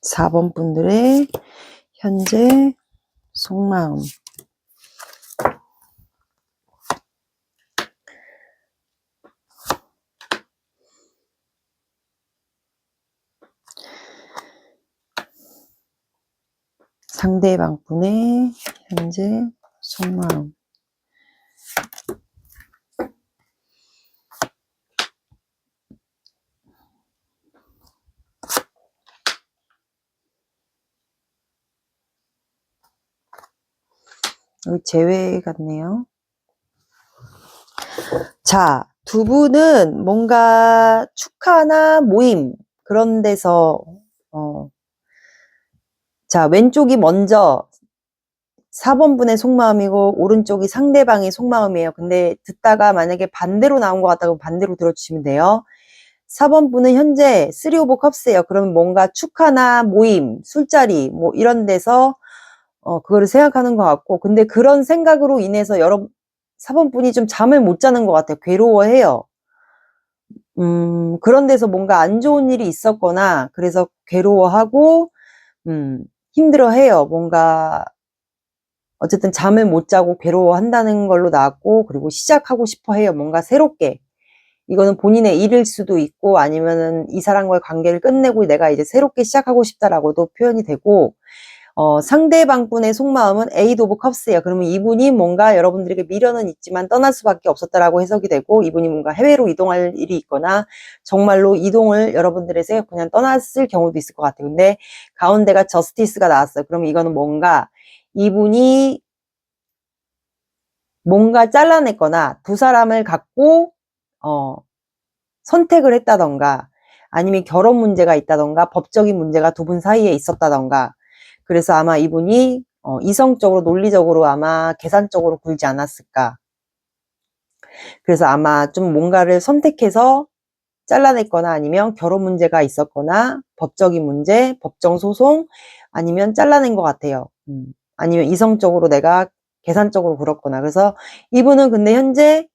사 번 분들의 현재 속마음. 상대방 분의 현재 속마음. 여기 제외 같네요. 자, 두 분은 뭔가 축하나 모임 그런 데서 자, 왼쪽이 먼저 4번 분의 속마음이고 오른쪽이 상대방의 속마음이에요. 근데 듣다가 만약에 반대로 나온 것 같다고 반대로 들어주시면 돼요. 4번 분은 현재 3 오브 컵스예요. 그러면 뭔가 축하나 모임, 술자리 뭐 이런 데서 그거를 생각하는 것 같고, 근데 그런 생각으로 인해서 4번 분이 좀 잠을 못 자는 것 같아요. 괴로워해요. 그런 데서 뭔가 안 좋은 일이 있었거나 그래서 괴로워하고 힘들어해요. 뭔가 어쨌든 잠을 못 자고 괴로워한다는 걸로 나왔고, 그리고 시작하고 싶어 해요. 뭔가 새롭게. 이거는 본인의 일일 수도 있고 아니면은 이 사람과의 관계를 끝내고 내가 이제 새롭게 시작하고 싶다라고도 표현이 되고, 상대방 분의 속마음은 8 오브 컵스예요. 그러면 이분이 뭔가 여러분들에게 미련은 있지만 떠날 수밖에 없었다라고 해석이 되고, 이분이 뭔가 해외로 이동할 일이 있거나 정말로 이동을 여러분들에게 그냥 떠났을 경우도 있을 것 같아요. 근데 가운데가 저스티스가 나왔어요. 그러면 이거는 뭔가 이분이 뭔가 잘라냈거나 두 사람을 갖고 선택을 했다던가 아니면 결혼 문제가 있다던가 법적인 문제가 두 분 사이에 있었다던가, 그래서 아마 이분이 이성적으로 논리적으로 아마 계산적으로 굴지 않았을까. 그래서 아마 좀 뭔가를 선택해서 잘라냈거나 아니면 결혼 문제가 있었거나 법적인 문제, 법정 소송 아니면 잘라낸 것 같아요. 아니면 이성적으로 내가 계산적으로 굴었거나. 그래서 이분은 근데 현재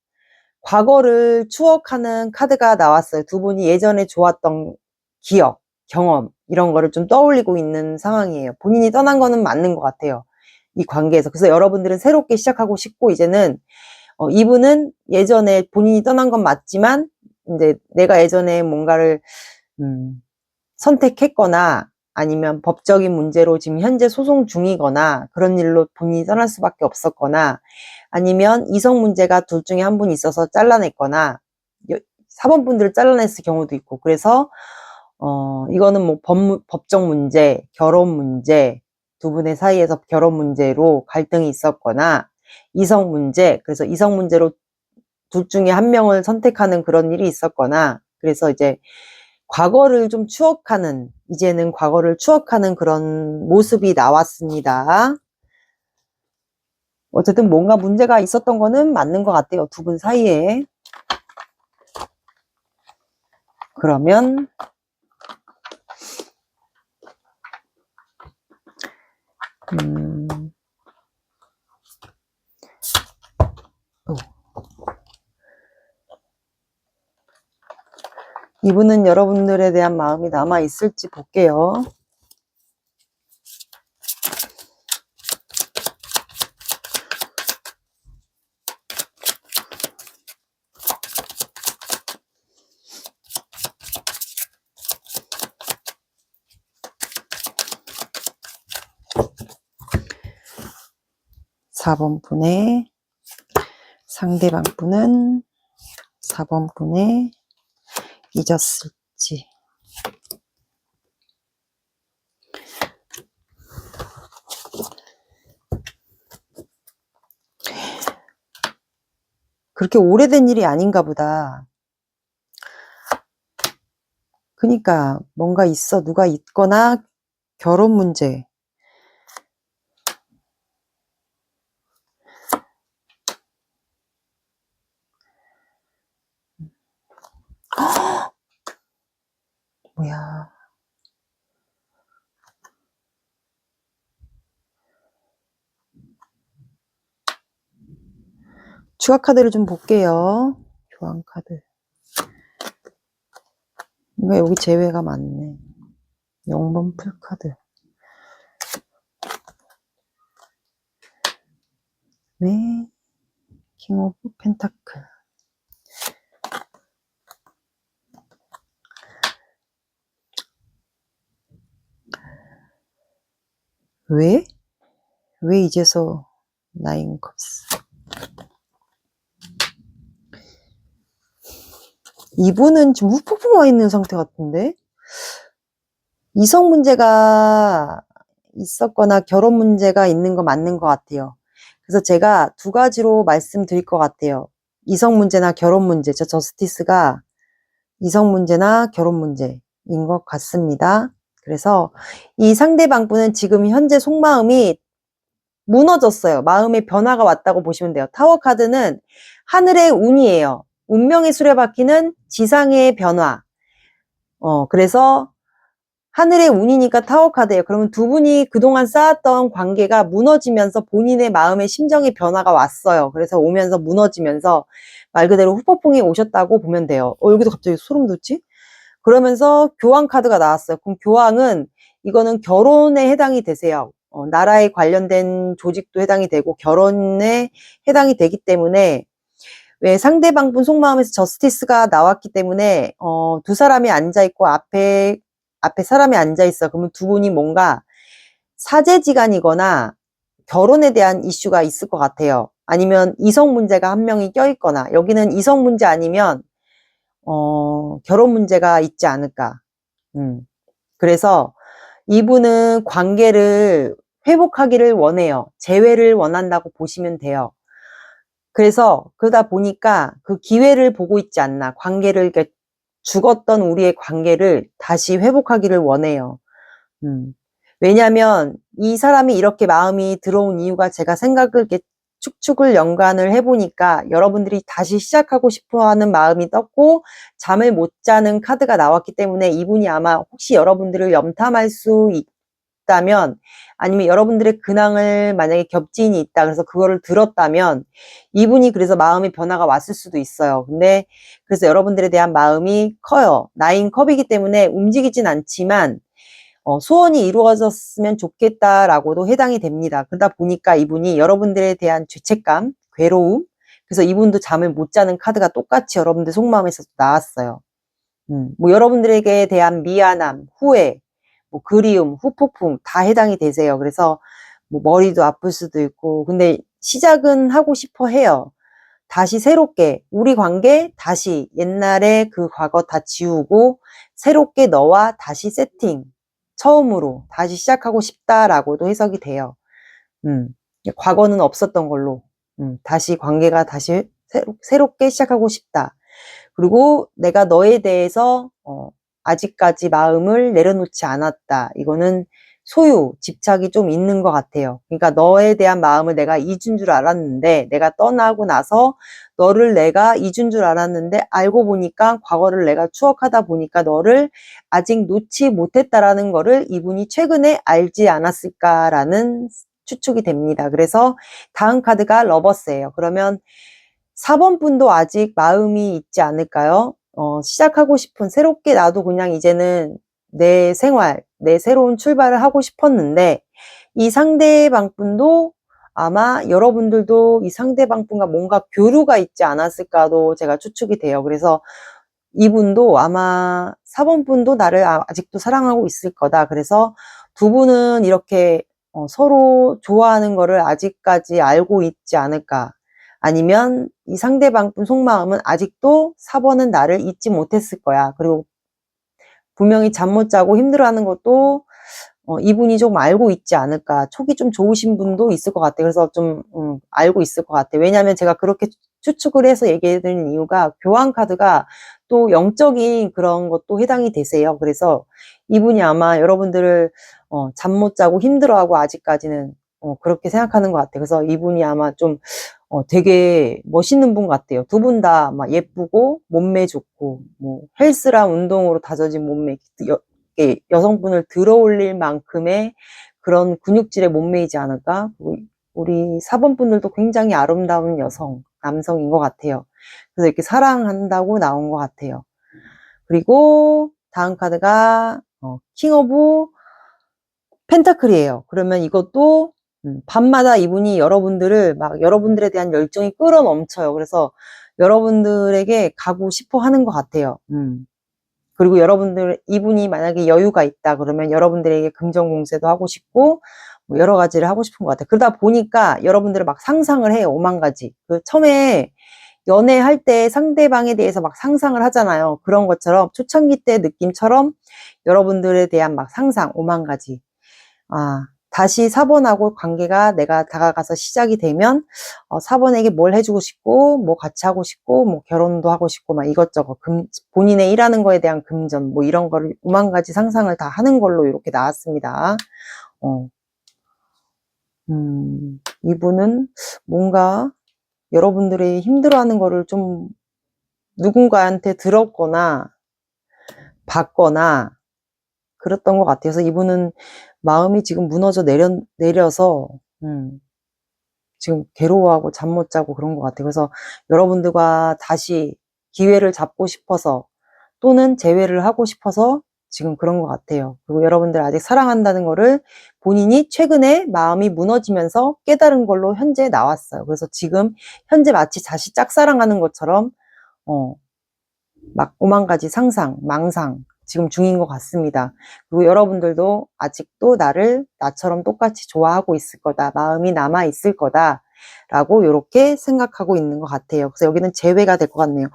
과거를 추억하는 카드가 나왔어요. 두 분이 예전에 좋았던 기억, 경험 이런 거를 좀 떠올리고 있는 상황이에요. 본인이 떠난 거는 맞는 것 같아요. 이 관계에서. 그래서 여러분들은 새롭게 시작하고 싶고, 이제는 이분은 예전에 본인이 떠난 건 맞지만 이제 내가 예전에 뭔가를 선택했거나 아니면 법적인 문제로 지금 현재 소송 중이거나 그런 일로 본인이 떠날 수밖에 없었거나 아니면 이성 문제가 둘 중에 한 분이 있어서 잘라냈거나 4번 분들을 잘라냈을 경우도 있고, 그래서 이거는 뭐 법적 문제, 결혼 문제, 두 분의 사이에서 결혼 문제로 갈등이 있었거나 이성 문제, 그래서 이성 문제로 둘 중에 한 명을 선택하는 그런 일이 있었거나, 그래서 이제 과거를 좀 추억하는, 이제는 과거를 추억하는 그런 모습이 나왔습니다. 어쨌든 뭔가 문제가 있었던 거는 맞는 것 같아요. 두 분 사이에. 그러면 이분은 여러분들에 대한 마음이 남아 있을지 볼게요. 사 번 분의 상대방 분은 4번 분의 잊었을지. 같이. 그렇게 오래된 일이 아닌가 보다. 그러니까 뭔가 있어. 누가 있거나 결혼 문제. 뭐야. 추가 카드를 좀 볼게요. 교환 카드. 뭔가 여기 제외가 많네. 0번 풀카드. 네. 킹 오브 펜타클. 왜? 왜 이제서 나인 컵스? 이분은 지금 후폭풍 와 있는 상태 같은데? 이성 문제가 있었거나 결혼 문제가 있는 거 맞는 것 같아요. 그래서 제가 두 가지로 말씀드릴 것 같아요. 이성 문제나 결혼 문제. 저 저스티스가 이성 문제나 결혼 문제인 것 같습니다. 그래서 이 상대방분은 지금 현재 속마음이 무너졌어요. 마음의 변화가 왔다고 보시면 돼요. 타워 카드는 하늘의 운이에요. 운명의 수레바퀴는 지상의 변화. 그래서 하늘의 운이니까 타워 카드예요. 그러면 두 분이 그동안 쌓았던 관계가 무너지면서 본인의 마음의 심정의 변화가 왔어요. 그래서 오면서 무너지면서 말 그대로 후폭풍이 오셨다고 보면 돼요. 여기도 갑자기 소름 돋지? 그러면서 교황 카드가 나왔어요. 그럼 교황은 이거는 결혼에 해당이 되세요. 나라에 관련된 조직도 해당이 되고 결혼에 해당이 되기 때문에 왜 상대방분 속마음에서 저스티스가 나왔기 때문에 두 사람이 앉아있고 앞에 사람이 앉아있어. 그러면 두 분이 뭔가 사제지간이거나 결혼에 대한 이슈가 있을 것 같아요. 아니면 이성 문제가 한 명이 껴있거나 여기는 이성 문제 아니면 결혼 문제가 있지 않을까. 그래서 이분은 관계를 회복하기를 원해요. 재회를 원한다고 보시면 돼요. 그래서 그러다 보니까 그 기회를 보고 있지 않나. 관계를 죽었던 우리의 관계를 다시 회복하기를 원해요. 왜냐하면 이 사람이 이렇게 마음이 들어온 이유가 제가 생각을 이렇게 축축을 연관을 해보니까 여러분들이 다시 시작하고 싶어하는 마음이 떴고 잠을 못 자는 카드가 나왔기 때문에 이분이 아마 혹시 여러분들을 염탐할 수 있다면 아니면 여러분들의 근황을 만약에 겹지인이 있다 그래서 그거를 들었다면 이분이 그래서 마음의 변화가 왔을 수도 있어요. 근데 그래서 여러분들에 대한 마음이 커요. 나인 컵이기 때문에 움직이진 않지만 소원이 이루어졌으면 좋겠다라고도 해당이 됩니다. 그러다 보니까 이분이 여러분들에 대한 죄책감, 괴로움, 그래서 이분도 잠을 못 자는 카드가 똑같이 여러분들 속마음에서 나왔어요. 뭐 여러분들에게 대한 미안함, 후회, 뭐 그리움, 후폭풍 다 해당이 되세요. 그래서 뭐 머리도 아플 수도 있고, 근데 시작은 하고 싶어 해요. 다시 새롭게 우리 관계 다시 옛날에 그 과거 다 지우고 새롭게 너와 다시 세팅 처음으로 다시 시작하고 싶다라고도 해석이 돼요. 과거는 없었던 걸로 다시 관계가 다시 새롭게 시작하고 싶다. 그리고 내가 너에 대해서 아직까지 마음을 내려놓지 않았다. 이거는 소유, 집착이 좀 있는 것 같아요. 그러니까 너에 대한 마음을 내가 잊은 줄 알았는데 내가 떠나고 나서 너를 내가 잊은 줄 알았는데 알고 보니까 과거를 내가 추억하다 보니까 너를 아직 놓지 못했다라는 거를 이분이 최근에 알지 않았을까라는 추측이 됩니다. 그래서 다음 카드가 러버스예요. 그러면 4번 분도 아직 마음이 있지 않을까요? 시작하고 싶은 새롭게 나도 그냥 이제는 내 생활, 내 새로운 출발을 하고 싶었는데 이 상대방 분도 아마 여러분들도 이 상대방 분과 뭔가 교류가 있지 않았을까도 제가 추측이 돼요. 그래서 이분도 아마 4번 분도 나를 아직도 사랑하고 있을 거다. 그래서 두 분은 이렇게 서로 좋아하는 거를 아직까지 알고 있지 않을까. 아니면 이 상대방 분 속마음은 아직도 4번은 나를 잊지 못했을 거야. 그리고 분명히 잠 못 자고 힘들어하는 것도 이분이 좀 알고 있지 않을까. 촉이 좀 좋으신 분도 있을 것 같아요. 그래서 좀 알고 있을 것 같아요. 왜냐하면 제가 그렇게 추측을 해서 얘기해 드리는 이유가 교황 카드가 또 영적인 그런 것도 해당이 되세요. 그래서 이분이 아마 여러분들을 잠 못 자고 힘들어하고 아직까지는 그렇게 생각하는 것 같아요. 그래서 이분이 아마 좀 되게 멋있는 분 같아요. 두 분 다 막 예쁘고 몸매 좋고 뭐 헬스랑 운동으로 다져진 몸매, 여성분을 들어올릴 만큼의 그런 근육질의 몸매이지 않을까? 우리 4번 분들도 굉장히 아름다운 남성인 것 같아요. 그래서 이렇게 사랑한다고 나온 것 같아요. 그리고 다음 카드가 킹 오브 펜타클이에요. 그러면 이것도 밤마다 이분이 여러분들에 대한 열정이 끌어넘쳐요. 그래서 여러분들에게 가고 싶어 하는 것 같아요. 그리고 이분이 만약에 여유가 있다 그러면 여러분들에게 금전 공세도 하고 싶고, 뭐 여러 가지를 하고 싶은 것 같아요. 그러다 보니까 여러분들을 막 상상을 해요. 5만 가지. 처음에 연애할 때 상대방에 대해서 막 상상을 하잖아요. 그런 것처럼 초창기 때 느낌처럼 여러분들에 대한 막 상상 5만 가지. 다시 4번하고 관계가 내가 다가가서 시작이 되면 4번에게 뭘 해주고 싶고 뭐 같이 하고 싶고 뭐 결혼도 하고 싶고 막 이것저것 본인의 일하는 거에 대한 금전 뭐 이런 거를 5만 가지 상상을 다 하는 걸로 이렇게 나왔습니다. 이분은 뭔가 여러분들이 힘들어하는 거를 좀 누군가한테 들었거나 봤거나 그랬던 것 같아서 이분은 마음이 지금 무너져 내려서 지금 괴로워하고 잠 못 자고 그런 것 같아요. 그래서 여러분들과 다시 기회를 잡고 싶어서 또는 재회를 하고 싶어서 지금 그런 것 같아요. 그리고 여러분들 아직 사랑한다는 거를 본인이 최근에 마음이 무너지면서 깨달은 걸로 현재 나왔어요. 그래서 지금 현재 마치 다시 짝사랑하는 것처럼 막 5만 가지 상상, 망상 지금 중인 것 같습니다. 그리고 여러분들도 아직도 나처럼 똑같이 좋아하고 있을 거다. 마음이 남아 있을 거다. 라고 이렇게 생각하고 있는 것 같아요. 그래서 여기는 재회가 될 것 같네요.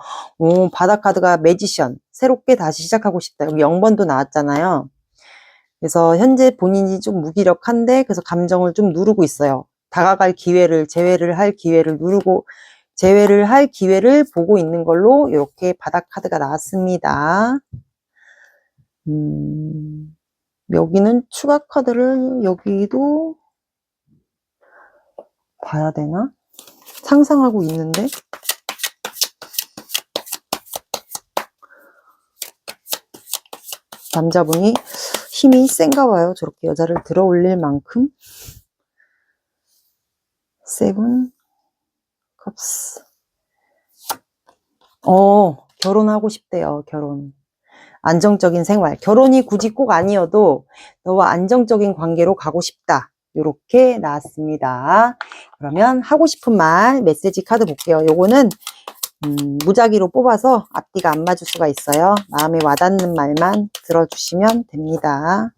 바닥 카드가 매지션. 새롭게 다시 시작하고 싶다. 여기 0번도 나왔잖아요. 그래서 현재 본인이 좀 무기력한데 그래서 감정을 좀 누르고 있어요. 다가갈 기회를, 재회를 할 기회를 보고 있는 걸로 이렇게 바닥 카드가 나왔습니다. 여기는 추가 카드를 여기도 봐야 되나? 상상하고 있는데 남자분이 힘이 센가 봐요. 저렇게 여자를 들어 올릴 만큼. 세븐 컵스. 결혼하고 싶대요. 결혼. 안정적인 생활. 결혼이 굳이 꼭 아니어도 너와 안정적인 관계로 가고 싶다. 이렇게 나왔습니다. 그러면 하고 싶은 말 메시지 카드 볼게요. 요거는 무작위로 뽑아서 앞뒤가 안 맞을 수가 있어요. 마음에 와닿는 말만 들어주시면 됩니다.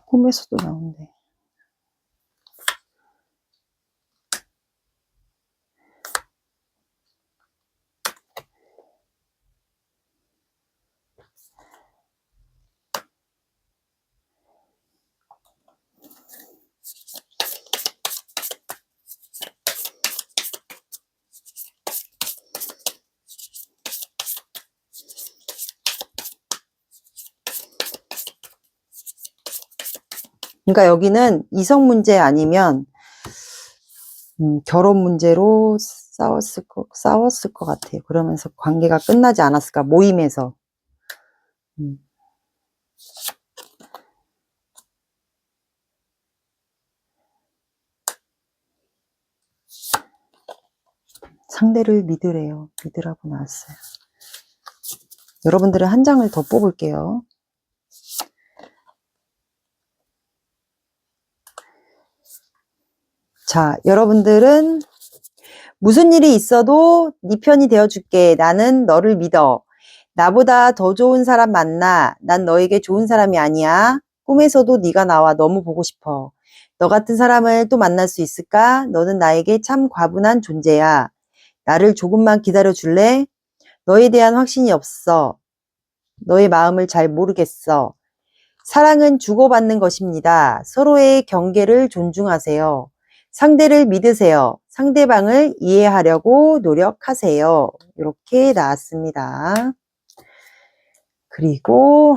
꿈에서도 나온대. 그러니까 여기는 이성 문제 아니면 결혼 문제로 싸웠을 것 같아요. 그러면서 관계가 끝나지 않았을까, 모임에서. 상대를 믿으래요. 믿으라고 나왔어요. 여러분들은 한 장을 더 뽑을게요. 자, 여러분들은 무슨 일이 있어도 네 편이 되어줄게. 나는 너를 믿어. 나보다 더 좋은 사람 만나. 난 너에게 좋은 사람이 아니야. 꿈에서도 네가 나와 너무 보고 싶어. 너 같은 사람을 또 만날 수 있을까? 너는 나에게 참 과분한 존재야. 나를 조금만 기다려 줄래? 너에 대한 확신이 없어. 너의 마음을 잘 모르겠어. 사랑은 주고받는 것입니다. 서로의 경계를 존중하세요. 상대를 믿으세요. 상대방을 이해하려고 노력하세요. 이렇게 나왔습니다. 그리고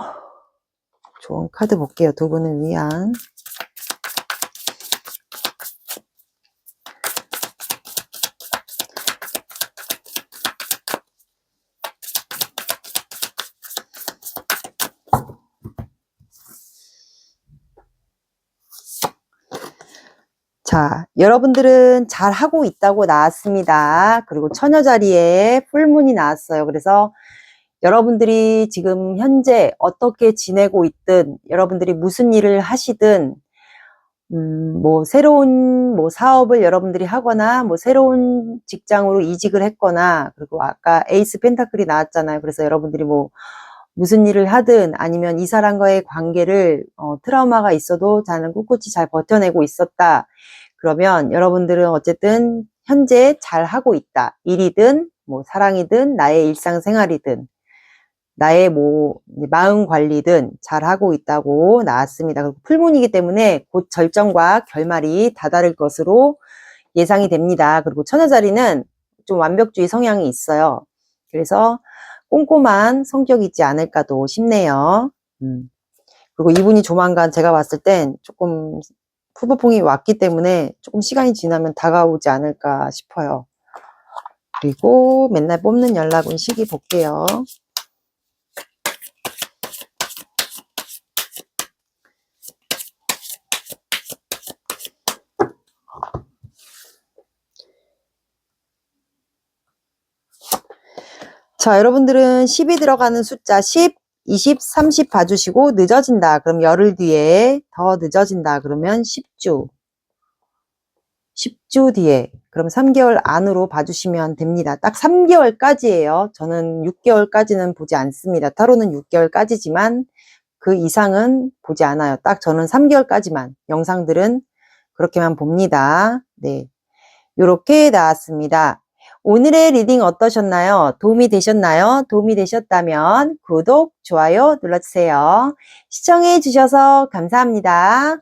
좋은 카드 볼게요. 두 분을 위한. 자, 여러분들은 잘하고 있다고 나왔습니다. 그리고 처녀 자리에 풀문이 나왔어요. 그래서 여러분들이 지금 현재 어떻게 지내고 있든, 여러분들이 무슨 일을 하시든, 뭐 새로운 뭐 사업을 여러분들이 하거나, 뭐 새로운 직장으로 이직을 했거나, 그리고 아까 에이스 펜타클이 나왔잖아요. 그래서 여러분들이 뭐 무슨 일을 하든 아니면 이 사람과의 관계를 트라우마가 있어도 나는 꿋꿋이 잘 버텨내고 있었다. 그러면 여러분들은 어쨌든 현재 잘 하고 있다. 일이든 뭐 사랑이든 나의 일상생활이든 나의 뭐 마음 관리든 잘 하고 있다고 나왔습니다. 그리고 풀문이기 때문에 곧 절정과 결말이 다다를 것으로 예상이 됩니다. 그리고 처녀 자리는 좀 완벽주의 성향이 있어요. 그래서 꼼꼼한 성격이 있지 않을까도 싶네요. 그리고 이분이 조만간 제가 봤을 땐 조금 후보풍이 왔기 때문에 조금 시간이 지나면 다가오지 않을까 싶어요. 그리고 맨날 뽑는 연락운 시기 볼게요. 자, 여러분들은 10이 들어가는 숫자 10, 20, 30 봐주시고 늦어진다. 그럼 열흘 뒤에 더 늦어진다. 그러면 10주. 10주 뒤에. 그럼 3개월 안으로 봐주시면 됩니다. 딱 3개월까지예요. 저는 6개월까지는 보지 않습니다. 타로는 6개월까지지만 그 이상은 보지 않아요. 딱 저는 3개월까지만. 영상들은 그렇게만 봅니다. 네. 요렇게 나왔습니다. 오늘의 리딩 어떠셨나요? 도움이 되셨나요? 도움이 되셨다면 구독, 좋아요 눌러주세요. 시청해 주셔서 감사합니다.